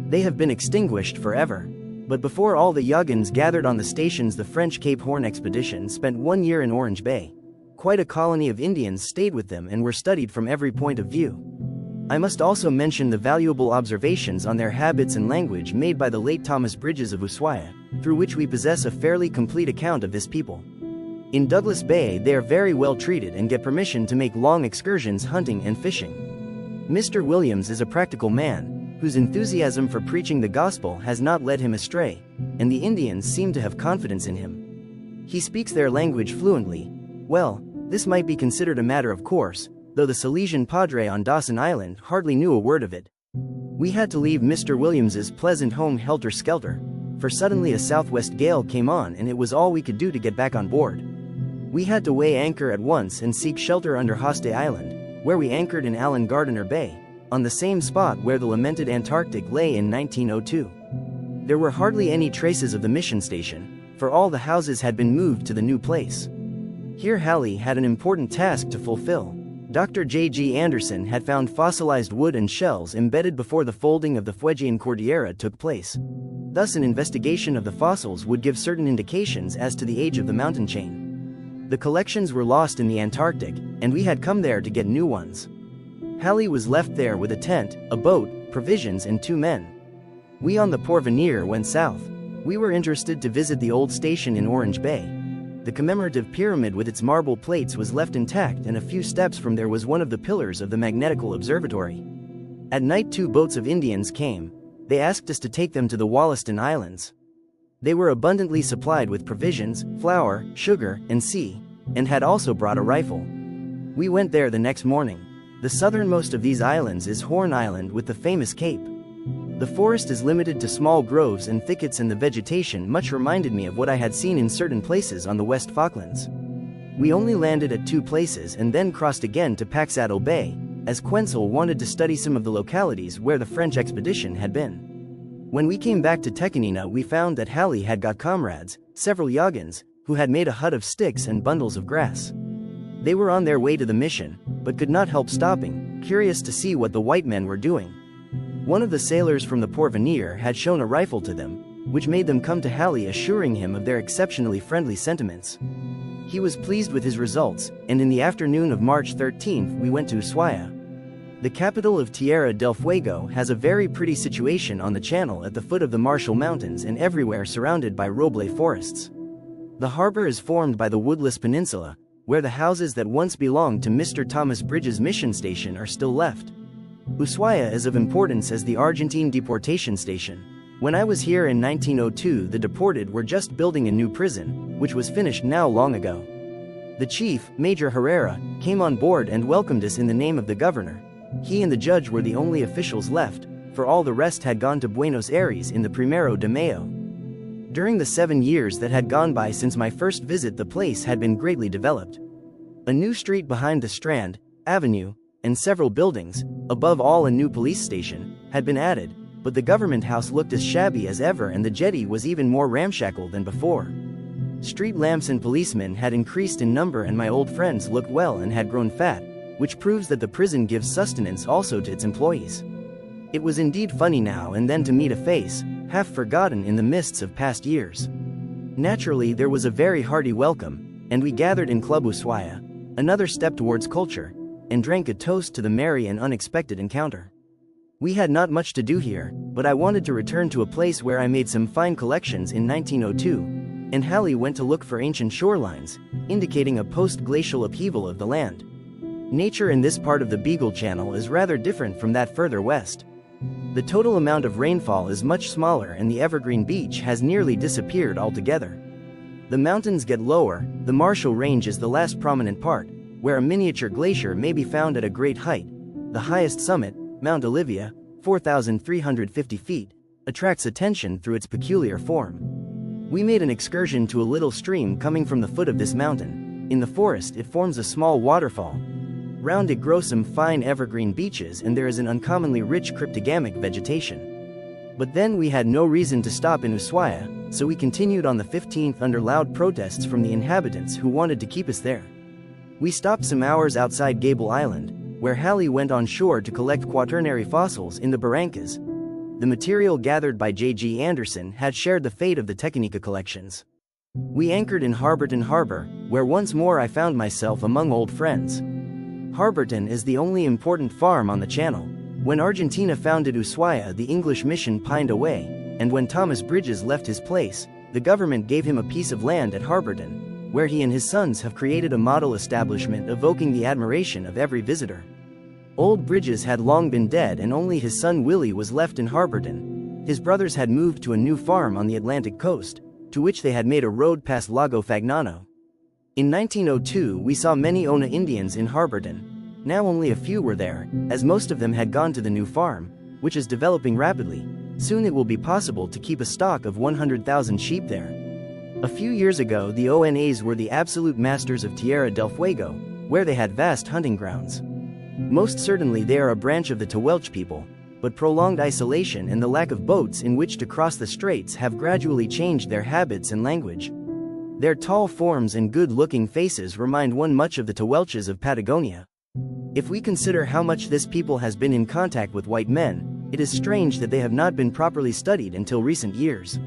They have been extinguished forever. But before all the Yagans gathered on the stations, the French Cape Horn expedition spent 1 year in Orange Bay. Quite a colony of Indians stayed with them and were studied from every point of view. I must also mention the valuable observations on their habits and language made by the late Thomas Bridges of Ushuaia, through which we possess a fairly complete account of this people. In Douglas Bay they are very well treated and get permission to make long excursions hunting and fishing. Mr. Williams is a practical man, whose enthusiasm for preaching the gospel has not led him astray, and the Indians seem to have confidence in him. He speaks their language fluently. Well, this might be considered a matter of course, though the Salesian padre on Dawson Island hardly knew a word of it. We had to leave Mr. Williams's pleasant home helter-skelter, for suddenly a southwest gale came on and it was all we could do to get back on board. We had to weigh anchor at once and seek shelter under Hoste Island, where we anchored in Allen Gardiner Bay, on the same spot where the lamented Antarctic lay in 1902. There were hardly any traces of the mission station, for all the houses had been moved to the new place. Here Halley had an important task to fulfill. Dr. J.G. Anderson had found fossilized wood and shells embedded before the folding of the Fuegian Cordillera took place. Thus an investigation of the fossils would give certain indications as to the age of the mountain chain. The collections were lost in the Antarctic, and we had come there to get new ones. Halley was left there with a tent, a boat, provisions and 2 men. We on the Porvenir went south. We were interested to visit the old station in Orange Bay. The commemorative pyramid with its marble plates was left intact, and a few steps from there was one of the pillars of the magnetical observatory. At night 2 boats of Indians came. They asked us to take them to the Wollaston Islands. They were abundantly supplied with provisions, flour, sugar, and sea, and had also brought a rifle. We went there the next morning. The southernmost of these islands is Horn Island with the famous cape. The forest is limited to small groves and thickets, and the vegetation much reminded me of what I had seen in certain places on the West Falklands. We only landed at 2 places and then crossed again to Paxsaddle Bay, as Quenzel wanted to study some of the localities where the French expedition had been. When we came back to Tekanina we found that Halley had got comrades, several Yagans, who had made a hut of sticks and bundles of grass. They were on their way to the mission, but could not help stopping, curious to see what the white men were doing. One of the sailors from the Porvenir had shown a rifle to them, which made them come to Halley, assuring him of their exceptionally friendly sentiments. He was pleased with his results, and in the afternoon of March 13th we went to Ushuaia. The capital of Tierra del Fuego has a very pretty situation on the channel at the foot of the Marshall Mountains and everywhere surrounded by roble forests. The harbor is formed by the woodless peninsula, where the houses that once belonged to Mr. Thomas Bridges' mission station are still left. Ushuaia is of importance as the Argentine deportation station. When I was here in 1902 the deported were just building a new prison, which was finished now long ago. The chief, Major Herrera, came on board and welcomed us in the name of the governor. He and the judge were the only officials left, for all the rest had gone to Buenos Aires in the Primero de Mayo. During the 7 years that had gone by since my first visit the place had been greatly developed. A new street behind the Strand, Avenue, and several buildings, above all a new police station, had been added, but the government house looked as shabby as ever and the jetty was even more ramshackle than before. Street lamps and policemen had increased in number and my old friends looked well and had grown fat, which proves that the prison gives sustenance also to its employees. It was indeed funny now and then to meet a face, half forgotten in the mists of past years. Naturally there was a very hearty welcome, and we gathered in Club Ushuaia, another step towards culture, and drank a toast to the merry and unexpected encounter. We had not much to do here, but I wanted to return to a place where I made some fine collections in 1902, and Halley went to look for ancient shorelines, indicating a post-glacial upheaval of the land. Nature in this part of the Beagle Channel is rather different from that further west. The total amount of rainfall is much smaller and the evergreen beach has nearly disappeared altogether. The mountains get lower. The Marshall Range is the last prominent part, where a miniature glacier may be found at a great height. The highest summit, Mount Olivia, 4,350 feet, attracts attention through its peculiar form. We made an excursion to a little stream coming from the foot of this mountain. In the forest it forms a small waterfall. Round it grow some fine evergreen beeches and there is an uncommonly rich cryptogamic vegetation. But then we had no reason to stop in Ushuaia, so we continued on the 15th under loud protests from the inhabitants who wanted to keep us there. We stopped some hours outside Gable Island, where Halley went on shore to collect quaternary fossils in the barrancas. The material gathered by J.G. Anderson had shared the fate of the Tecnica collections. We anchored in Harborton Harbor, where once more I found myself among old friends. Harborton is the only important farm on the channel. When Argentina founded Ushuaia, the English mission pined away, and when Thomas Bridges left his place, the government gave him a piece of land at Harborton, where he and his sons have created a model establishment evoking the admiration of every visitor. Old Bridges had long been dead and only his son Willie was left in Harborton. His brothers had moved to a new farm on the Atlantic coast, to which they had made a road past Lago Fagnano. In 1902 we saw many Ona Indians in Harborton. Now only a few were there, as most of them had gone to the new farm, which is developing rapidly. Soon it will be possible to keep a stock of 100,000 sheep there. A few years ago the ONAs were the absolute masters of Tierra del Fuego, where they had vast hunting grounds. Most certainly they are a branch of the Tehuelche people, but prolonged isolation and the lack of boats in which to cross the straits have gradually changed their habits and language. Their tall forms and good-looking faces remind one much of the Tehuelches of Patagonia. If we consider how much this people has been in contact with white men, it is strange that they have not been properly studied until recent years.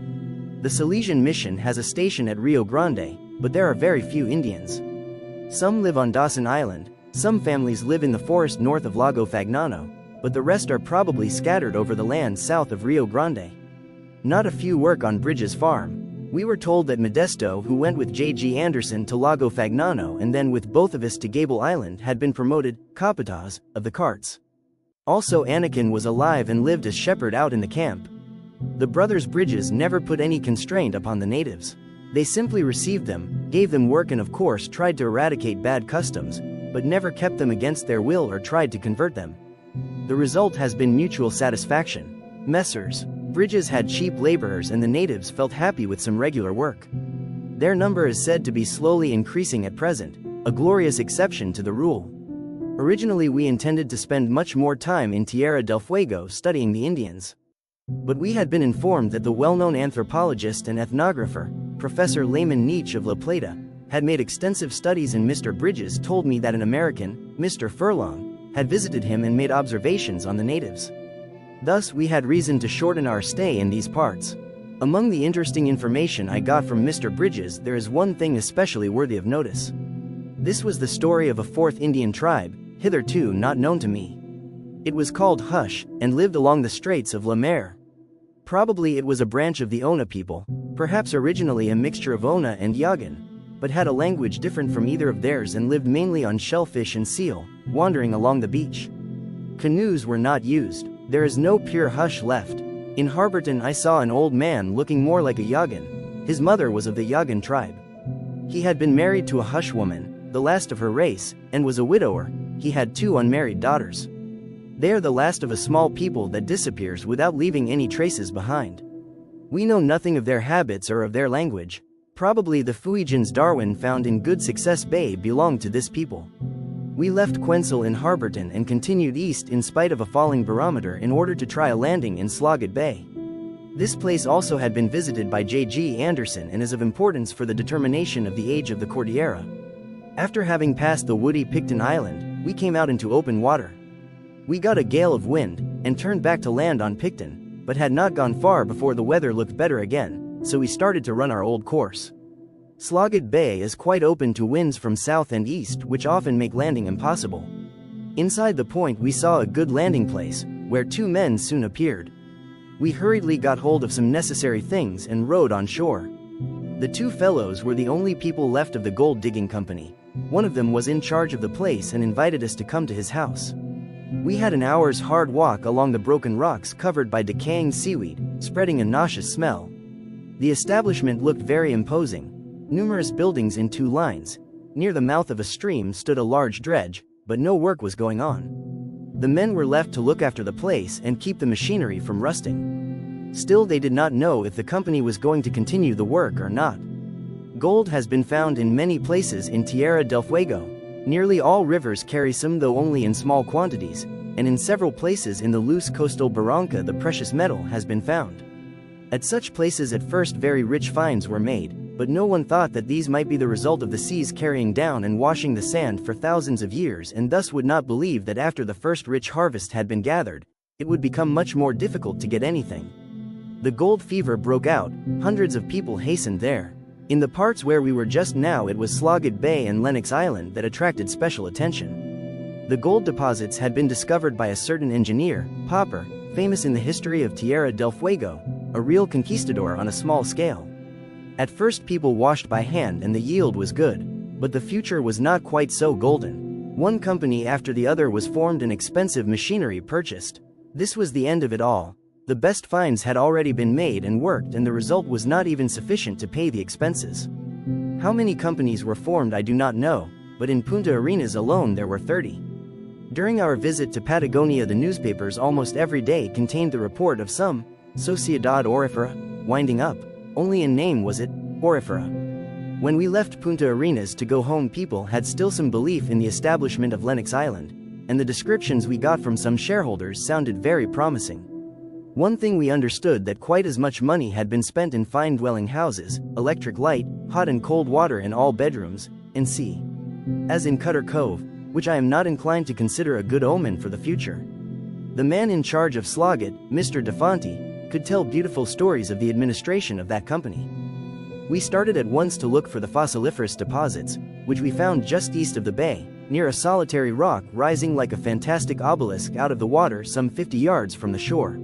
The Salesian Mission has a station at Rio Grande, but there are very few Indians. Some live on Dawson Island, some families live in the forest north of Lago Fagnano, but the rest are probably scattered over the land south of Rio Grande. Not a few work on Bridges' farm. We were told that Modesto, who went with J.G. Anderson to Lago Fagnano and then with both of us to Gable Island, had been promoted capataz of the carts. Also Anakin was alive and lived as shepherd out in the camp. The brothers Bridges never put any constraint upon the natives. They simply received them, gave them work and of course tried to eradicate bad customs, but never kept them against their will or tried to convert them. The result has been mutual satisfaction. Messrs. Bridges had cheap laborers and the natives felt happy with some regular work. Their number is said to be slowly increasing at present, a glorious exception to the rule. Originally we intended to spend much more time in Tierra del Fuego studying the Indians. But we had been informed that the well-known anthropologist and ethnographer, Professor Layman Nietzsche of La Plata, had made extensive studies and Mr. Bridges told me that an American, Mr. Furlong, had visited him and made observations on the natives. Thus we had reason to shorten our stay in these parts. Among the interesting information I got from Mr. Bridges there is one thing especially worthy of notice. This was the story of a fourth Indian tribe, hitherto not known to me. It was called Hush, and lived along the Straits of Le Maire. Probably it was a branch of the Ona people, perhaps originally a mixture of Ona and Yagan, but had a language different from either of theirs and lived mainly on shellfish and seal, wandering along the beach. Canoes were not used. There is no pure Hush left. In Harborton I saw an old man looking more like a Yagan. His mother was of the Yagan tribe. He had been married to a Hush woman, the last of her race, and was a widower. He had 2 unmarried daughters. They are the last of a small people that disappears without leaving any traces behind. We know nothing of their habits or of their language. Probably the Fuegians Darwin found in Good Success Bay belonged to this people. We left Quencil in Harborton and continued east in spite of a falling barometer in order to try a landing in Sloggett Bay. This place also had been visited by J.G. Anderson and is of importance for the determination of the age of the Cordillera. After having passed the woody Picton Island, we came out into open water. We got a gale of wind, and turned back to land on Picton, but had not gone far before the weather looked better again, so we started to run our old course. Sloggett Bay is quite open to winds from south and east which often make landing impossible. Inside the point we saw a good landing place, where two men soon appeared. We hurriedly got hold of some necessary things and rowed on shore. The two fellows were the only people left of the gold digging company. One of them was in charge of the place and invited us to come to his house. We had an hour's hard walk along the broken rocks covered by decaying seaweed, spreading a nauseous smell. The establishment looked very imposing. Numerous buildings in two lines. Near the mouth of a stream stood a large dredge, but no work was going on. The men were left to look after the place and keep the machinery from rusting. Still, they did not know if the company was going to continue the work or not. Gold has been found in many places in Tierra del Fuego. Nearly all rivers carry some, though only in small quantities, and in several places in the loose coastal barranca the precious metal has been found. At such places at first very rich finds were made, but no one thought that these might be the result of the seas carrying down and washing the sand for thousands of years, and thus would not believe that after the first rich harvest had been gathered, it would become much more difficult to get anything. The gold fever broke out, hundreds of people hastened there. In the parts where we were just now, it was Sloggett Bay and Lennox Island that attracted special attention. The gold deposits had been discovered by a certain engineer, Popper, famous in the history of Tierra del Fuego, a real conquistador on a small scale. At first people washed by hand and the yield was good, but the future was not quite so golden. One company after the other was formed and expensive machinery purchased. This was the end of it all. The best finds had already been made and worked, and the result was not even sufficient to pay the expenses. How many companies were formed I do not know, but in Punta Arenas alone there were 30. During our visit to Patagonia, the newspapers almost every day contained the report of some Sociedad Aurifera winding up. Only in name was it Aurifera. When we left Punta Arenas to go home, people had still some belief in the establishment of Lennox Island, and the descriptions we got from some shareholders sounded very promising. One thing we understood, that quite as much money had been spent in fine dwelling houses, electric light, hot and cold water in all bedrooms, and sea, as in Cutter Cove, which I am not inclined to consider a good omen for the future. The man in charge of Sloggett, Mr. DeFonte, could tell beautiful stories of the administration of that company. We started at once to look for the fossiliferous deposits, which we found just east of the bay, near a solitary rock rising like a fantastic obelisk out of the water some 50 yards from the shore.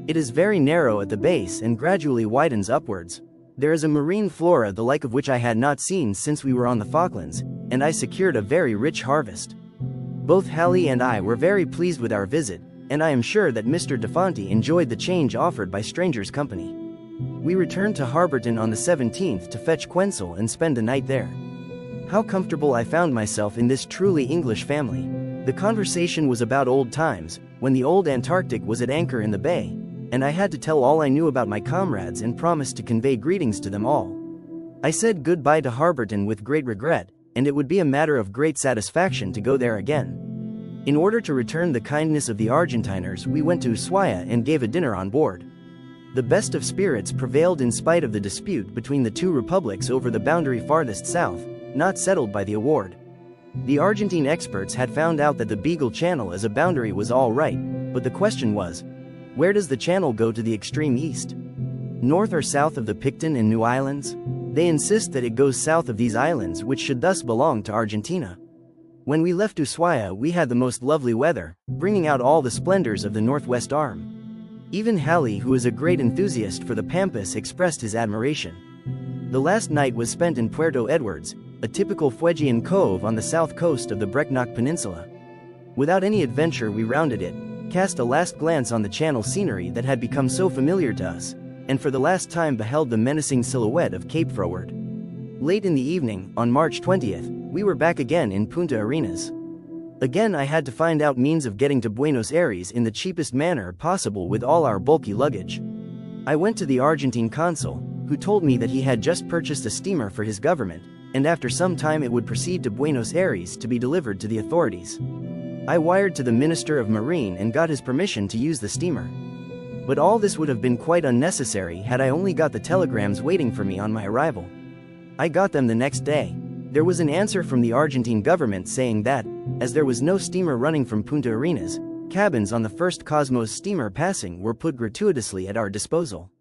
It is very narrow at the base and gradually widens upwards. There is a marine flora the like of which I had not seen since we were on the Falklands, and I secured a very rich harvest. Both Hallie and I were very pleased with our visit, and I am sure that Mr. DeFonte enjoyed the change offered by strangers' company. We returned to Harborton on the 17th to fetch Quenzel and spend the night there. How comfortable I found myself in this truly English family. The conversation was about old times, when the old Antarctic was at anchor in the bay, and I had to tell all I knew about my comrades and promised to convey greetings to them all. I said goodbye to Harborton with great regret, and it would be a matter of great satisfaction to go there again. In order to return the kindness of the Argentiners, we went to Ushuaia and gave a dinner on board. The best of spirits prevailed in spite of the dispute between the two republics over the boundary farthest south, not settled by the award. The Argentine experts had found out that the Beagle Channel as a boundary was all right, but the question was, where does the channel go to the extreme east? North or south of the Picton and New Islands? They insist that it goes south of these islands, which should thus belong to Argentina. When we left Ushuaia, we had the most lovely weather, bringing out all the splendors of the northwest arm. Even Hallie, who is a great enthusiast for the Pampas, expressed his admiration. The last night was spent in Puerto Edwards, a typical Fuegian cove on the south coast of the Brecknock Peninsula. Without any adventure we rounded it, cast a last glance on the channel scenery that had become so familiar to us, and for the last time beheld the menacing silhouette of Cape Froward. Late in the evening, on March 20th, we were back again in Punta Arenas. Again I had to find out means of getting to Buenos Aires in the cheapest manner possible with all our bulky luggage. I went to the Argentine consul, who told me that he had just purchased a steamer for his government, and after some time it would proceed to Buenos Aires to be delivered to the authorities. I wired to the Minister of Marine and got his permission to use the steamer. But all this would have been quite unnecessary had I only got the telegrams waiting for me on my arrival. I got them the next day. There was an answer from the Argentine government saying that, as there was no steamer running from Punta Arenas, cabins on the first Cosmos steamer passing were put gratuitously at our disposal.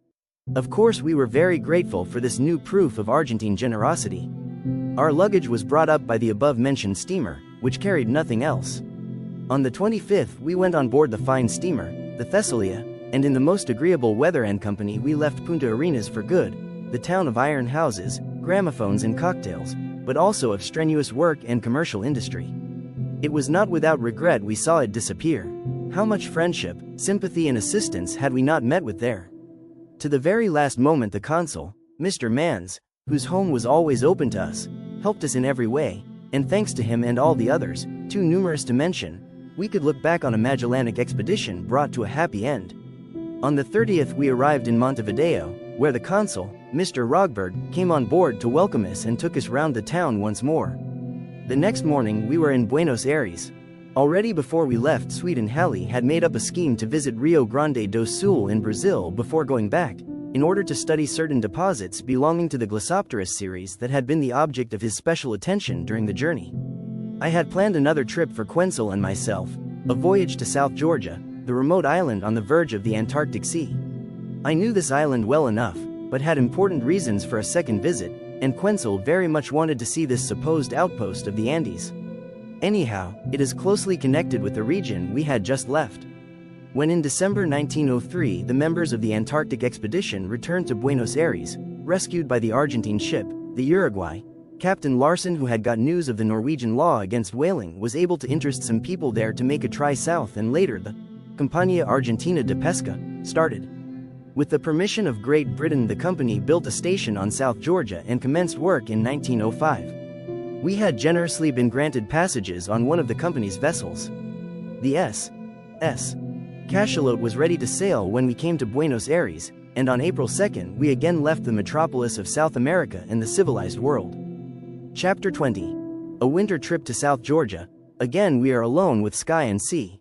Of course we were very grateful for this new proof of Argentine generosity. Our luggage was brought up by the above-mentioned steamer, which carried nothing else. On the 25th we went on board the fine steamer, the Thessalia, and in the most agreeable weather and company we left Punta Arenas for good, the town of iron houses, gramophones and cocktails, but also of strenuous work and commercial industry. It was not without regret we saw it disappear. How much friendship, sympathy and assistance had we not met with there? To the very last moment the consul, Mr. Mans, whose home was always open to us, helped us in every way, and thanks to him and all the others, too numerous to mention, we could look back on a Magellanic expedition brought to a happy end. On the 30th we arrived in Montevideo, where the consul, Mr. Rogberg, came on board to welcome us and took us round the town once more. The next morning we were in Buenos Aires. Already before we left Sweden Halley had made up a scheme to visit Rio Grande do Sul in Brazil before going back, in order to study certain deposits belonging to the Glossopteris series that had been the object of his special attention during the journey. I had planned another trip for Quenzel and myself, a voyage to South Georgia, the remote island on the verge of the Antarctic Sea. I knew this island well enough, but had important reasons for a second visit, and Quenzel very much wanted to see this supposed outpost of the Andes. Anyhow, it is closely connected with the region we had just left. When in December 1903 the members of the Antarctic expedition returned to Buenos Aires, rescued by the Argentine ship, the Uruguay, Captain Larsen, who had got news of the Norwegian law against whaling, was able to interest some people there to make a try south, and later the Compañía Argentina de Pesca started. With the permission of Great Britain the company built a station on South Georgia and commenced work in 1905. We had generously been granted passages on one of the company's vessels. The S.S. Cachalot was ready to sail when we came to Buenos Aires, and on April 2nd we again left the metropolis of South America and the civilized world. Chapter 20. A winter trip to South Georgia. Again we are alone with sky and sea.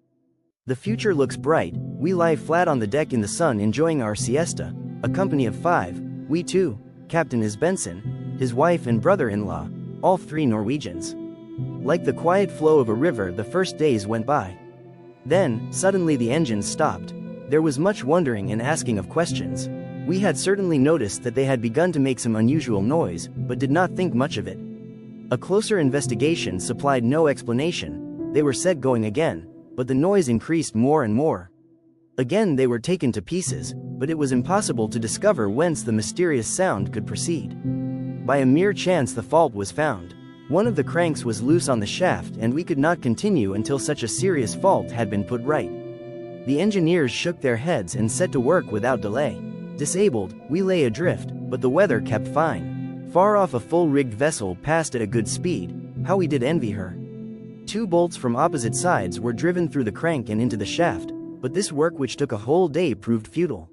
The future looks bright. We lie flat on the deck in the sun enjoying our siesta, a company of 5, we two, Captain Isbenson, his wife and brother-in-law, all 3 Norwegians. Like the quiet flow of a river the first days went by. Then, suddenly the engines stopped. There was much wondering and asking of questions. We had certainly noticed that they had begun to make some unusual noise, but did not think much of it. A closer investigation supplied no explanation. They were set going again, but the noise increased more and more. Again they were taken to pieces, but it was impossible to discover whence the mysterious sound could proceed. By a mere chance the fault was found. One of the cranks was loose on the shaft and we could not continue until such a serious fault had been put right. The engineers shook their heads and set to work without delay. Disabled, we lay adrift, but the weather kept fine. Far off a full-rigged vessel passed at a good speed. How we did envy her. 2 bolts from opposite sides were driven through the crank and into the shaft, but this work, which took a whole day, proved futile.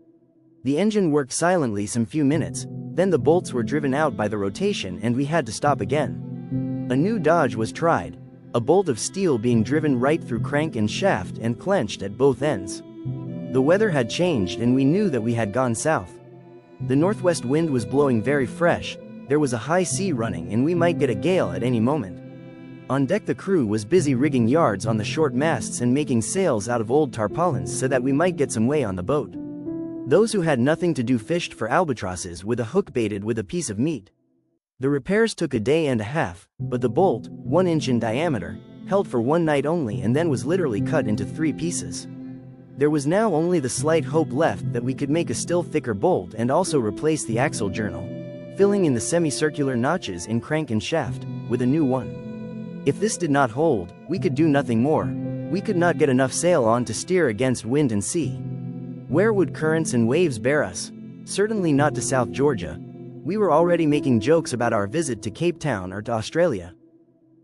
The engine worked silently some few minutes, then the bolts were driven out by the rotation and we had to stop again. A new dodge was tried, a bolt of steel being driven right through crank and shaft and clenched at both ends. The weather had changed and we knew that we had gone south. The northwest wind was blowing very fresh, there was a high sea running and we might get a gale at any moment. On deck the crew was busy rigging yards on the short masts and making sails out of old tarpaulins so that we might get some way on the boat. Those who had nothing to do fished for albatrosses with a hook baited with a piece of meat. The repairs took a day and a half, but the bolt, 1 inch in diameter, held for 1 night only and then was literally cut into 3 pieces. There was now only the slight hope left that we could make a still thicker bolt and also replace the axle journal, filling in the semicircular notches in crank and shaft, with a new one. If this did not hold, we could do nothing more. We could not get enough sail on to steer against wind and sea. Where would currents and waves bear us? Certainly not to South Georgia. We were already making jokes about our visit to Cape Town or to Australia.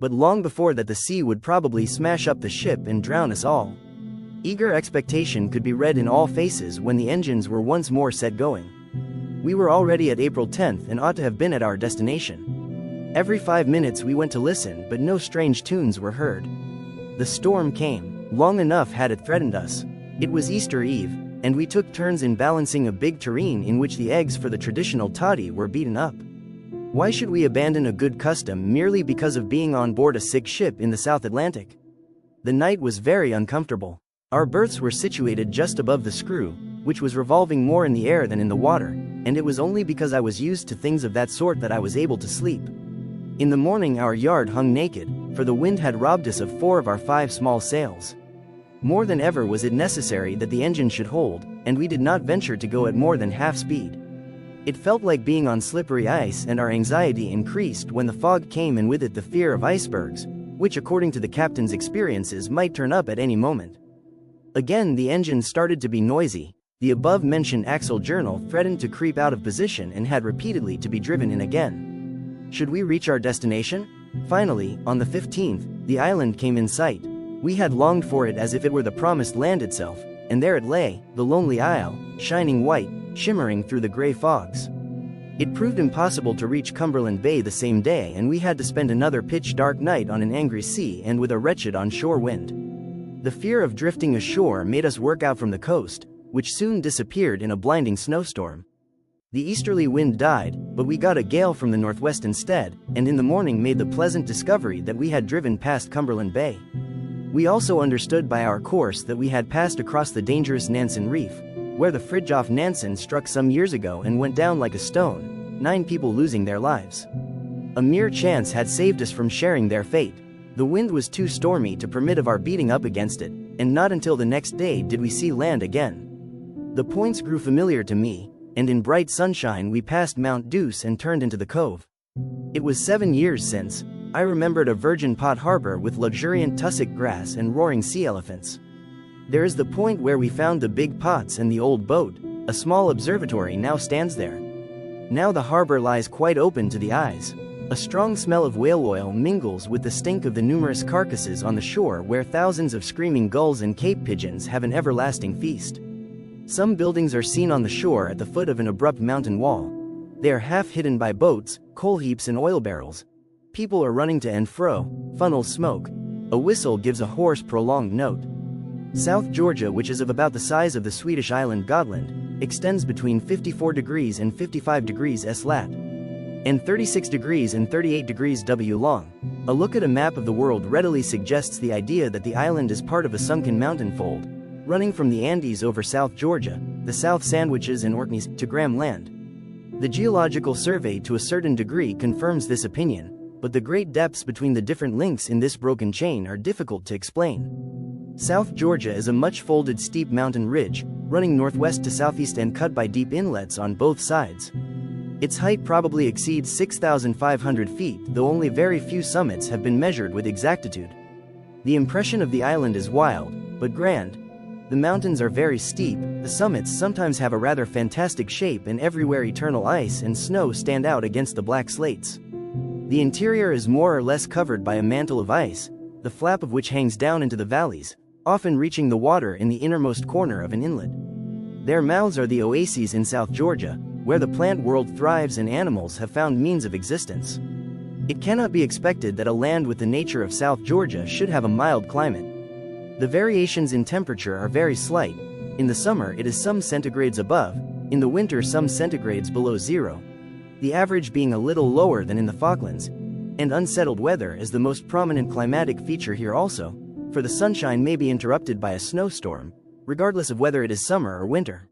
But long before that the sea would probably smash up the ship and drown us all. Eager expectation could be read in all faces when the engines were once more set going. We were already at April 10th and ought to have been at our destination. Every 5 minutes we went to listen, but no strange tunes were heard. The storm came. Long enough had it threatened us. It was Easter Eve, and we took turns in balancing a big tureen in which the eggs for the traditional toddy were beaten up. Why should we abandon a good custom merely because of being on board a sick ship in the South Atlantic? The night was very uncomfortable. Our berths were situated just above the screw, which was revolving more in the air than in the water, and it was only because I was used to things of that sort that I was able to sleep. In the morning our yard hung naked, for the wind had robbed us of 4 of our 5 small sails. More than ever was it necessary that the engine should hold, and we did not venture to go at more than half speed. It felt like being on slippery ice, and our anxiety increased when the fog came, and with it the fear of icebergs, which according to the captain's experiences might turn up at any moment. Again the engine started to be noisy. The above-mentioned axle journal threatened to creep out of position and had repeatedly to be driven in again. Should we reach our destination? Finally, on the 15th, the island came in sight. We had longed for it as if it were the promised land itself, and there it lay, the lonely isle, shining white, shimmering through the gray fogs. It proved impossible to reach Cumberland Bay the same day, and we had to spend another pitch-dark night on an angry sea and with a wretched on-shore wind. The fear of drifting ashore made us work out from the coast, which soon disappeared in a blinding snowstorm. The easterly wind died, but we got a gale from the northwest instead, and in the morning made the pleasant discovery that we had driven past Cumberland Bay. We also understood by our course that we had passed across the dangerous Nansen Reef, where the Fridtjof Nansen struck some years ago and went down like a stone, 9 people losing their lives. A mere chance had saved us from sharing their fate. The wind was too stormy to permit of our beating up against it, and not until the next day did we see land again. The points grew familiar to me, and in bright sunshine we passed Mount Deuce and turned into the cove. It was 7 years since. I remembered a virgin pot harbor with luxuriant tussock grass and roaring sea elephants. There is the point where we found the big pots and the old boat. A small observatory now stands there. Now the harbor lies quite open to the eyes. A strong smell of whale oil mingles with the stink of the numerous carcasses on the shore, where thousands of screaming gulls and cape pigeons have an everlasting feast. Some buildings are seen on the shore at the foot of an abrupt mountain wall. They are half hidden by boats, coal heaps and oil barrels. People are running to and fro, funnels smoke. A whistle gives a hoarse, prolonged note. South Georgia, which is of about the size of the Swedish island Gotland, extends between 54 degrees and 55 degrees S lat, and 36 degrees and 38 degrees W long. A look at a map of the world readily suggests the idea that the island is part of a sunken mountain fold, running from the Andes over South Georgia, the South Sandwiches and Orkneys, to Graham Land. The geological survey to a certain degree confirms this opinion, but the great depths between the different links in this broken chain are difficult to explain. South Georgia is a much folded steep mountain ridge, running northwest to southeast and cut by deep inlets on both sides. Its height probably exceeds 6,500 feet, though only very few summits have been measured with exactitude. The impression of the island is wild, but grand. The mountains are very steep, the summits sometimes have a rather fantastic shape, and everywhere eternal ice and snow stand out against the black slates. The interior is more or less covered by a mantle of ice, the flap of which hangs down into the valleys, often reaching the water in the innermost corner of an inlet. Their mouths are the oases in South Georgia, where the plant world thrives and animals have found means of existence. It cannot be expected that a land with the nature of South Georgia should have a mild climate. The variations in temperature are very slight. In the summer it is some centigrades above, in the winter some centigrades below zero. The average being a little lower than in the Falklands, and unsettled weather is the most prominent climatic feature here also, for the sunshine may be interrupted by a snowstorm, regardless of whether it is summer or winter.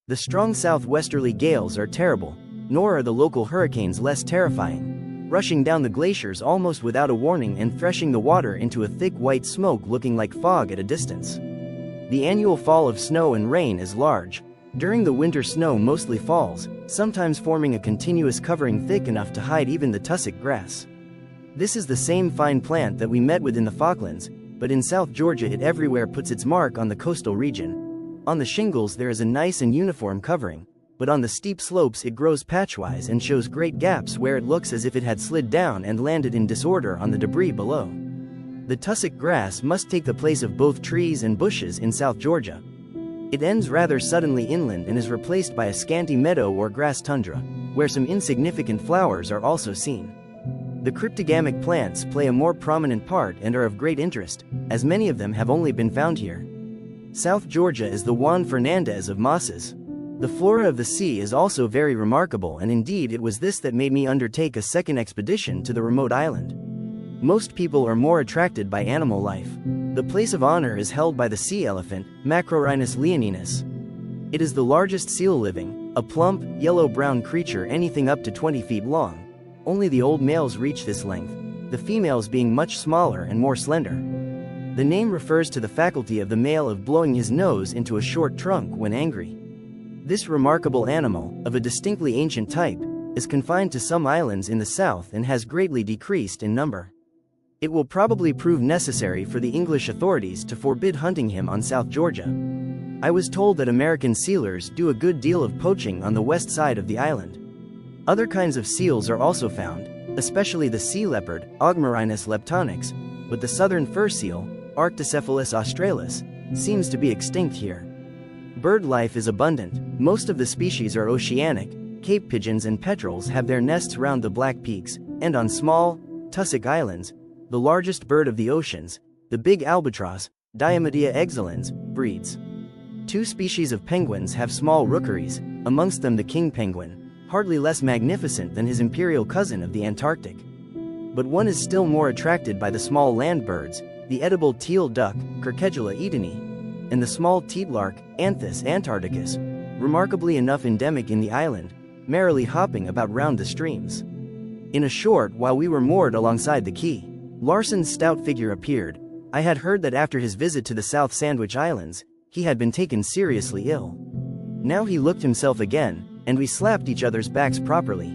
The strong southwesterly gales are terrible, nor are the local hurricanes less terrifying, rushing down the glaciers almost without a warning and threshing the water into a thick white smoke looking like fog at a distance. The annual fall of snow and rain is large. During the winter snow mostly falls, sometimes forming a continuous covering thick enough to hide even the tussock grass. This is the same fine plant that we met with in the Falklands, but in South Georgia it everywhere puts its mark on the coastal region. On the shingles there is a nice and uniform covering, but on the steep slopes it grows patchwise and shows great gaps where it looks as if it had slid down and landed in disorder on the debris below. The tussock grass must take the place of both trees and bushes in South Georgia. It ends rather suddenly inland and is replaced by a scanty meadow or grass tundra, where some insignificant flowers are also seen. The cryptogamic plants play a more prominent part and are of great interest, as many of them have only been found here. South Georgia is the Juan Fernandez of mosses. The flora of the sea is also very remarkable, and indeed it was this that made me undertake a second expedition to the remote island. Most people are more attracted by animal life. The place of honor is held by the sea elephant, Macrorhinus leoninus. It is the largest seal living, a plump, yellow-brown creature anything up to 20 feet long. Only the old males reach this length, the females being much smaller and more slender. The name refers to the faculty of the male of blowing his nose into a short trunk when angry. This remarkable animal, of a distinctly ancient type, is confined to some islands in the south and has greatly decreased in number. It will probably prove necessary for the English authorities to forbid hunting him on South Georgia. I was told that American sealers do a good deal of poaching on the west side of the island. Other kinds of seals are also found, especially the sea leopard, Ogmerinus leptonix, but the southern fur seal, Arctocephalus australis, seems to be extinct here. Bird life is abundant. Most of the species are oceanic. Cape pigeons and petrels have their nests round the Black Peaks, and on small, tussock islands, the largest bird of the oceans, the big albatross, Diomedea excellens, breeds. 2 species of penguins have small rookeries, amongst them the king penguin, hardly less magnificent than his imperial cousin of the Antarctic. But one is still more attracted by the small land birds, the edible teal duck, Curcedula edeni, and the small teatlark, Anthus antarcticus, remarkably enough endemic in the island, merrily hopping about round the streams. In a short while we were moored alongside the quay. Larson's stout figure appeared. I had heard that after his visit to the South Sandwich Islands, he had been taken seriously ill. Now he looked himself again, and we slapped each other's backs properly.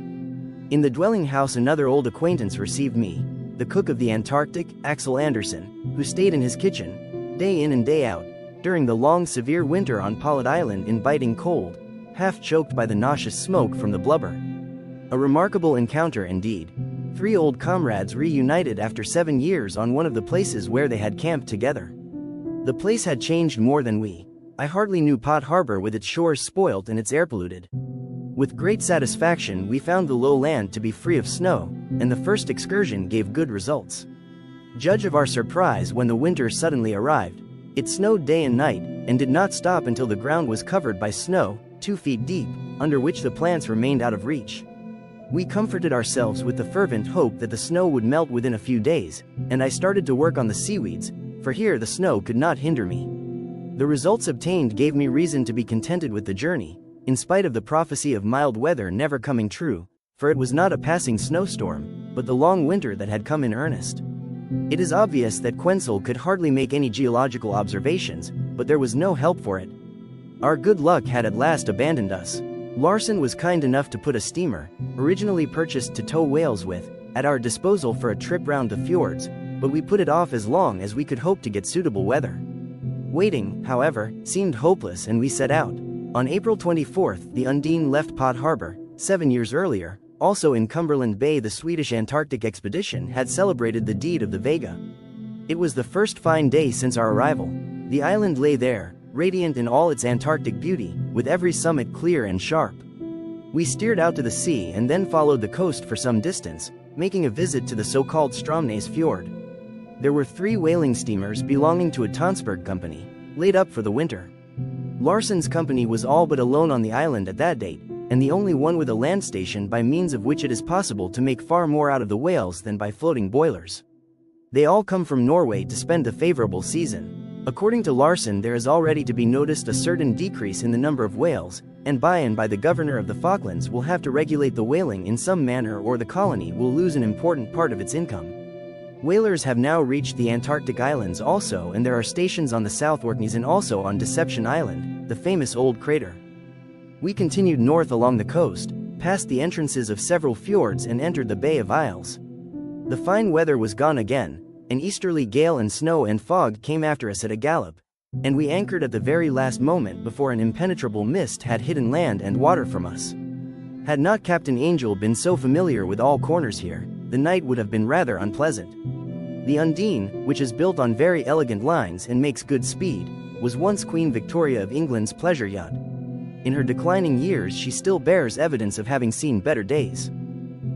In the dwelling house another old acquaintance received me, the cook of the Antarctic, Axel Anderson, who stayed in his kitchen, day in and day out, during the long severe winter on Pollitt Island in biting cold, half choked by the nauseous smoke from the blubber. A remarkable encounter indeed. 3 old comrades reunited after 7 years on one of the places where they had camped together. The place had changed more than we. I hardly knew Pot Harbor with its shores spoilt and its air polluted. With great satisfaction we found the low land to be free of snow, and the first excursion gave good results. Judge of our surprise when the winter suddenly arrived. It snowed day and night, and did not stop until the ground was covered by snow, 2 feet deep, under which the plants remained out of reach. We comforted ourselves with the fervent hope that the snow would melt within a few days, and I started to work on the seaweeds, for here the snow could not hinder me. The results obtained gave me reason to be contented with the journey, in spite of the prophecy of mild weather never coming true, for it was not a passing snowstorm, but the long winter that had come in earnest. It is obvious that Quenzel could hardly make any geological observations, but there was no help for it. Our good luck had at last abandoned us. Larson was kind enough to put a steamer, originally purchased to tow whales with, at our disposal for a trip round the fjords, but we put it off as long as we could hope to get suitable weather. Waiting, however, seemed hopeless and we set out. On April 24th the Undine left Pot Harbor. 7 years earlier, also in Cumberland Bay, the Swedish Antarctic expedition had celebrated the deed of the Vega. It was the first fine day since our arrival. The island lay there, radiant in all its Antarctic beauty, with every summit clear and sharp. We steered out to the sea and then followed the coast for some distance, making a visit to the so-called Stromness Fjord. There were 3 whaling steamers belonging to a Tonsberg company, laid up for the winter. Larson's company was all but alone on the island at that date, and the only one with a land station by means of which it is possible to make far more out of the whales than by floating boilers. They all come from Norway to spend the favorable season. According to Larson, there is already to be noticed a certain decrease in the number of whales, and by the governor of the Falklands will have to regulate the whaling in some manner or the colony will lose an important part of its income. Whalers have now reached the Antarctic islands also, and there are stations on the South Orkneys and also on Deception Island, the famous old crater. We continued north along the coast, past the entrances of several fjords and entered the Bay of Isles. The fine weather was gone again. An easterly gale and snow and fog came after us at a gallop, and we anchored at the very last moment before an impenetrable mist had hidden land and water from us. Had not Captain Angel been so familiar with all corners here, the night would have been rather unpleasant. The Undine, which is built on very elegant lines and makes good speed, was once Queen Victoria of England's pleasure yacht. In her declining years she still bears evidence of having seen better days.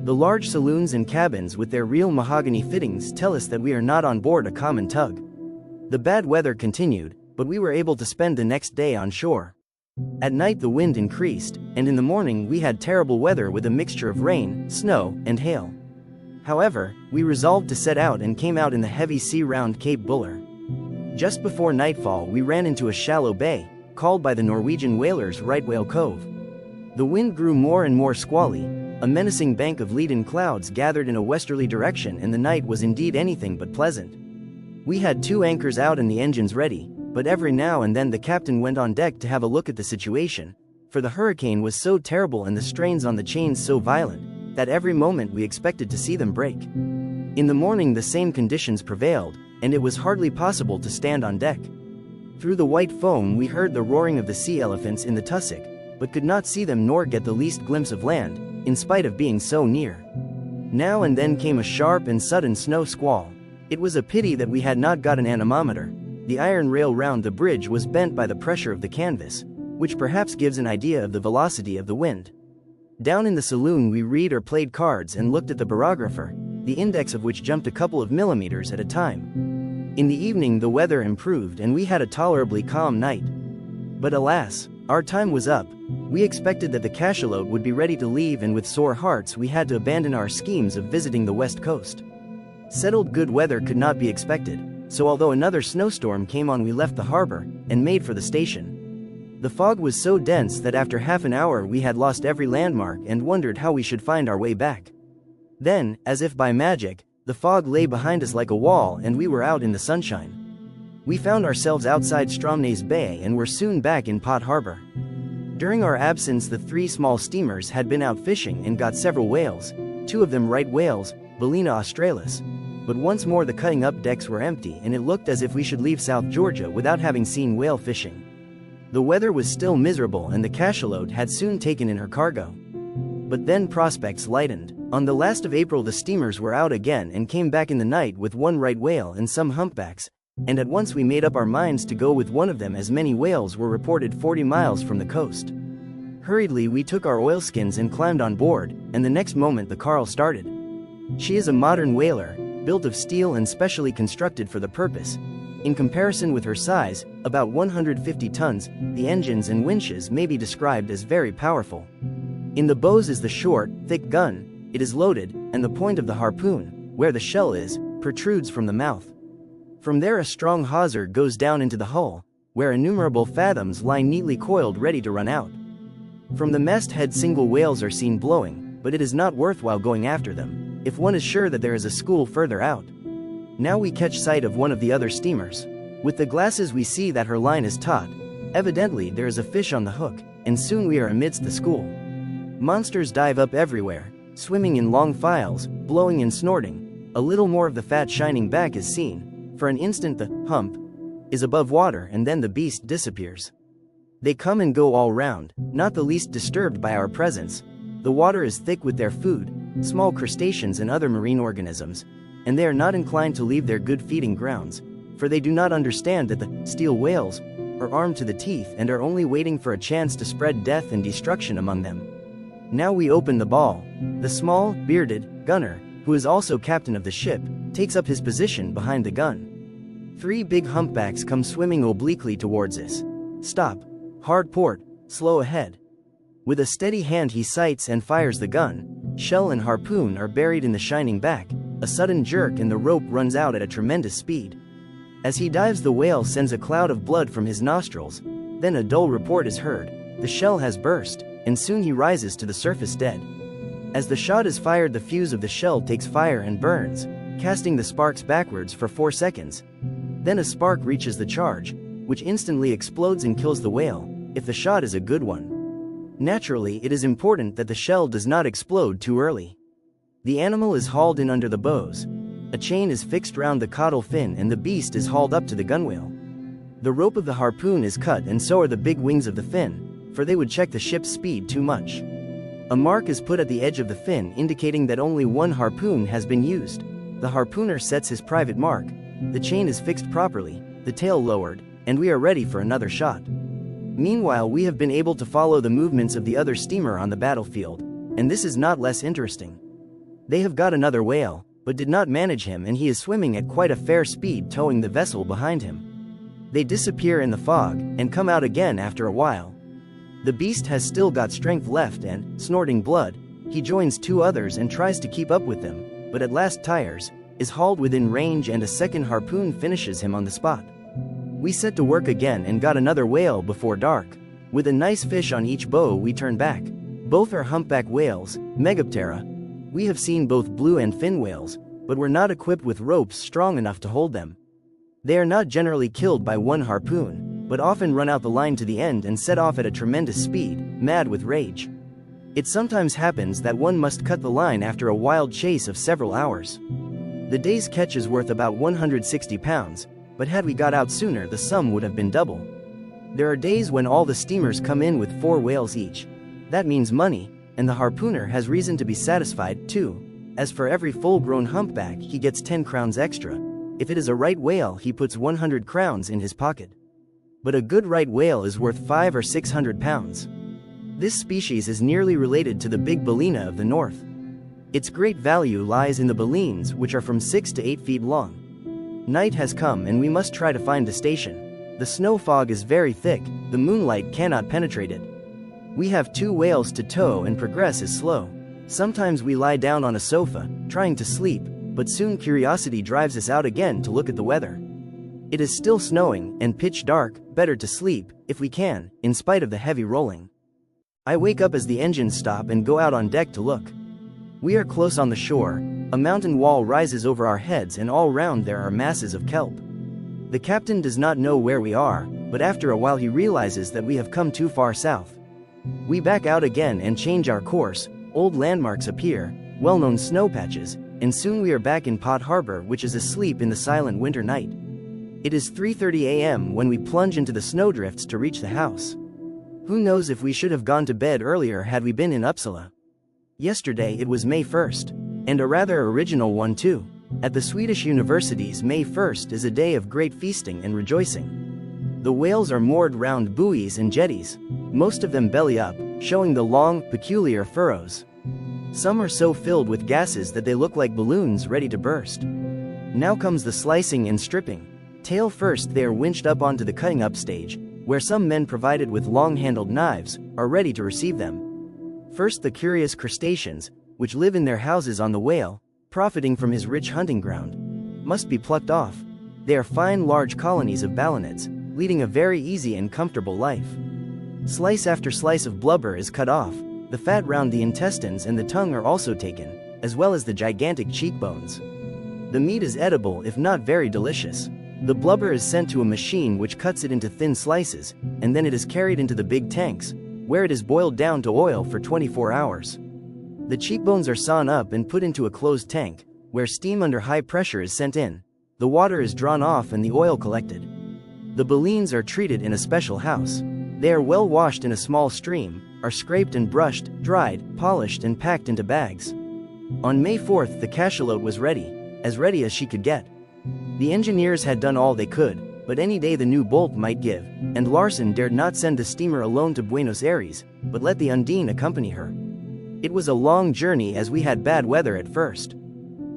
The large saloons and cabins with their real mahogany fittings tell us that we are not on board a common tug. The bad weather continued, but we were able to spend the next day on shore. At night the wind increased, and in the morning we had terrible weather with a mixture of rain, snow, and hail. However, we resolved to set out and came out in the heavy sea round Cape Buller. Just before nightfall we ran into a shallow bay, called by the Norwegian whalers Right Whale Cove. The wind grew more and more squally. A menacing bank of leaden clouds gathered in a westerly direction, and the night was indeed anything but pleasant. We had 2 anchors out and the engines ready, but every now and then the captain went on deck to have a look at the situation, for the hurricane was so terrible and the strains on the chains so violent, that every moment we expected to see them break. In the morning the same conditions prevailed, and it was hardly possible to stand on deck. Through the white foam we heard the roaring of the sea elephants in the tussock, but could not see them nor get the least glimpse of land, in spite of being so near. Now and then came a sharp and sudden snow squall. It was a pity that we had not got an anemometer. The iron rail round the bridge was bent by the pressure of the canvas, which perhaps gives an idea of the velocity of the wind. Down in the saloon we read or played cards and looked at the barographer, the index of which jumped a couple of millimeters at a time. In the evening the weather improved and we had a tolerably calm night. But alas, our time was up. We expected that the cachalot would be ready to leave, and with sore hearts we had to abandon our schemes of visiting the west coast. Settled good weather could not be expected, so although another snowstorm came on we left the harbor and made for the station. The fog was so dense that after half an hour we had lost every landmark and wondered how we should find our way back. Then, as if by magic, the fog lay behind us like a wall and we were out in the sunshine. We found ourselves outside Stromness Bay and were soon back in Pot Harbor. During our absence the 3 small steamers had been out fishing and got several whales, 2 of them right whales, Balaena australis. But once more the cutting up decks were empty and it looked as if we should leave South Georgia without having seen whale fishing. The weather was still miserable and the cachalot had soon taken in her cargo. But then prospects lightened. On the last of April the steamers were out again and came back in the night with 1 right whale and some humpbacks, and at once we made up our minds to go with one of them as many whales were reported 40 miles from the coast. Hurriedly we took our oilskins and climbed on board, and the next moment the Carl started. She is a modern whaler, built of steel and specially constructed for the purpose. In comparison with her size, about 150 tons, the engines and winches may be described as very powerful. In the bows is the short, thick gun. It is loaded, and the point of the harpoon, where the shell is, protrudes from the mouth. From there a strong hawser goes down into the hull, where innumerable fathoms lie neatly coiled ready to run out. From the masthead single whales are seen blowing, but it is not worthwhile going after them, if one is sure that there is a school further out. Now we catch sight of one of the other steamers. With the glasses we see that her line is taut. Evidently there is a fish on the hook, and soon we are amidst the school. Monsters dive up everywhere, swimming in long files, blowing and snorting. A little more of the fat shining back is seen. For an instant the hump is above water and then the beast disappears. They come and go all round, not the least disturbed by our presence. The water is thick with their food, small crustaceans and other marine organisms, and they are not inclined to leave their good feeding grounds, for they do not understand that the steel whales are armed to the teeth and are only waiting for a chance to spread death and destruction among them. Now we open the ball. The small, bearded gunner, who is also captain of the ship, takes up his position behind the gun. 3 big humpbacks come swimming obliquely towards us. Stop. Hard port. Slow ahead. With a steady hand he sights and fires the gun. Shell and harpoon are buried in the shining back. A sudden jerk and the rope runs out at a tremendous speed. As he dives the whale sends a cloud of blood from his nostrils. Then a dull report is heard. The shell has burst, and soon he rises to the surface dead. As the shot is fired the fuse of the shell takes fire and burns, casting the sparks backwards for 4 seconds. Then a spark reaches the charge, which instantly explodes and kills the whale, if the shot is a good one. Naturally it is important that the shell does not explode too early. The animal is hauled in under the bows. A chain is fixed round the caudal fin and the beast is hauled up to the gunwale. The rope of the harpoon is cut and so are the big wings of the fin, for they would check the ship's speed too much. A mark is put at the edge of the fin indicating that only 1 harpoon has been used. The harpooner sets his private mark. The chain is fixed properly, the tail lowered, and we are ready for another shot. Meanwhile we have been able to follow the movements of the other steamer on the battlefield, and this is not less interesting. They have got another whale, but did not manage him and he is swimming at quite a fair speed towing the vessel behind him. They disappear in the fog, and come out again after a while. The beast has still got strength left and, snorting blood, he joins 2 others and tries to keep up with them, but at last tires, is hauled within range and a second harpoon finishes him on the spot. We set to work again and got another whale before dark. With a nice fish on each bow we turn back. Both are humpback whales, Megaptera. We have seen both blue and fin whales, but were not equipped with ropes strong enough to hold them. They are not generally killed by one harpoon, but often run out the line to the end and set off at a tremendous speed, mad with rage. It sometimes happens that one must cut the line after a wild chase of several hours. The day's catch is worth about 160 pounds, but had we got out sooner the sum would have been double. There are days when all the steamers come in with 4 whales each. That means money, and the harpooner has reason to be satisfied, too, as for every full-grown humpback he gets 10 crowns extra. If it is a right whale he puts 100 crowns in his pocket. But a good right whale is worth 500 or 600 pounds. This species is nearly related to the big balena of the north. Its great value lies in the baleines, which are from 6 to 8 feet long. Night has come and we must try to find the station. The snow fog is very thick, the moonlight cannot penetrate it. We have 2 whales to tow and progress is slow. Sometimes we lie down on a sofa, trying to sleep, but soon curiosity drives us out again to look at the weather. It is still snowing and pitch dark, better to sleep, if we can, in spite of the heavy rolling. I wake up as the engines stop and go out on deck to look. We are close on the shore, a mountain wall rises over our heads and all round there are masses of kelp. The captain does not know where we are, but after a while he realizes that we have come too far south. We back out again and change our course, old landmarks appear, well-known snow patches, and soon we are back in Pot Harbor, which is asleep in the silent winter night. It is 3:30 a.m. when we plunge into the snowdrifts to reach the house. Who knows if we should have gone to bed earlier had we been in Uppsala. Yesterday it was May 1st, and a rather original one too. At the Swedish universities May 1st is a day of great feasting and rejoicing. The whales are moored round buoys and jetties, most of them belly up, showing the long, peculiar furrows. Some are so filled with gases that they look like balloons ready to burst. Now comes the slicing and stripping. Tail first they are winched up onto the cutting up stage, where some men provided with long-handled knives are ready to receive them. First the curious crustaceans, which live in their houses on the whale, profiting from his rich hunting ground, must be plucked off. They are fine large colonies of balanids, leading a very easy and comfortable life. Slice after slice of blubber is cut off, the fat round the intestines and the tongue are also taken, as well as the gigantic cheekbones. The meat is edible if not very delicious. The blubber is sent to a machine which cuts it into thin slices, and then it is carried into the big tanks, where it is boiled down to oil for 24 hours. The cheekbones are sawn up and put into a closed tank, where steam under high pressure is sent in. The water is drawn off and the oil collected. The baleines are treated in a special house. They are well washed in a small stream, are scraped and brushed, dried, polished and packed into bags. On May 4th the cachalot was ready as she could get. The engineers had done all they could, but any day the new bolt might give, and Larsen dared not send the steamer alone to Buenos Aires, but let the Undine accompany her. It was a long journey as we had bad weather at first.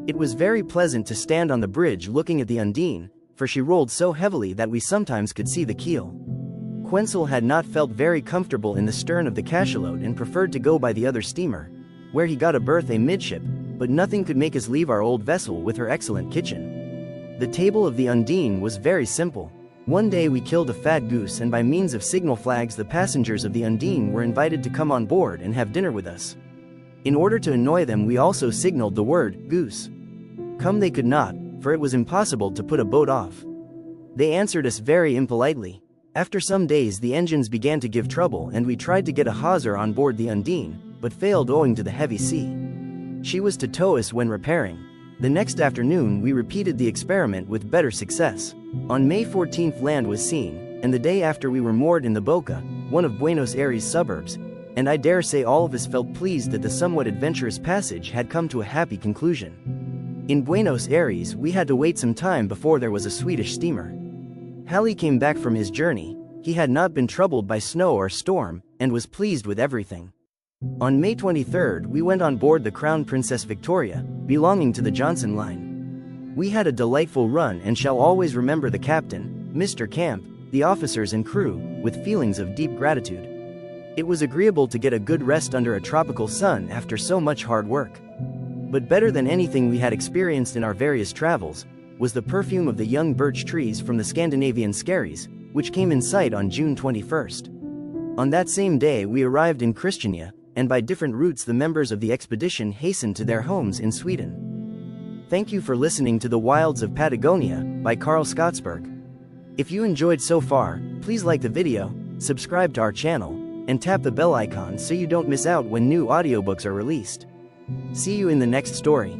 It was very pleasant to stand on the bridge looking at the Undine, for she rolled so heavily that we sometimes could see the keel. Quenzel had not felt very comfortable in the stern of the cachalot and preferred to go by the other steamer, where he got a berth amidship, but nothing could make us leave our old vessel with her excellent kitchen. The table of the Undine was very simple. One day we killed a fat goose and by means of signal flags the passengers of the Undine were invited to come on board and have dinner with us. In order to annoy them we also signaled the word, goose. Come they could not, for it was impossible to put a boat off. They answered us very impolitely. After some days the engines began to give trouble and we tried to get a hawser on board the Undine, but failed owing to the heavy sea. She was to tow us when repairing. The next afternoon we repeated the experiment with better success. On May 14th land was seen, and the day after we were moored in the Boca, one of Buenos Aires suburbs, and I dare say all of us felt pleased that the somewhat adventurous passage had come to a happy conclusion. In Buenos Aires we had to wait some time before there was a Swedish steamer. Halley came back from his journey, he had not been troubled by snow or storm, and was pleased with everything. On May 23rd we went on board the Crown Princess Victoria, belonging to the Johnson Line. We had a delightful run and shall always remember the captain, Mr. Camp, the officers and crew, with feelings of deep gratitude. It was agreeable to get a good rest under a tropical sun after so much hard work. But better than anything we had experienced in our various travels, was the perfume of the young birch trees from the Scandinavian Skerries, which came in sight on June 21st. On that same day we arrived in Christiania, and by different routes the members of the expedition hastened to their homes in Sweden. Thank you for listening to The Wilds of Patagonia by Carl Skottsberg. If you enjoyed so far, please like the video, subscribe to our channel, and tap the bell icon so you don't miss out when new audiobooks are released. See you in the next story.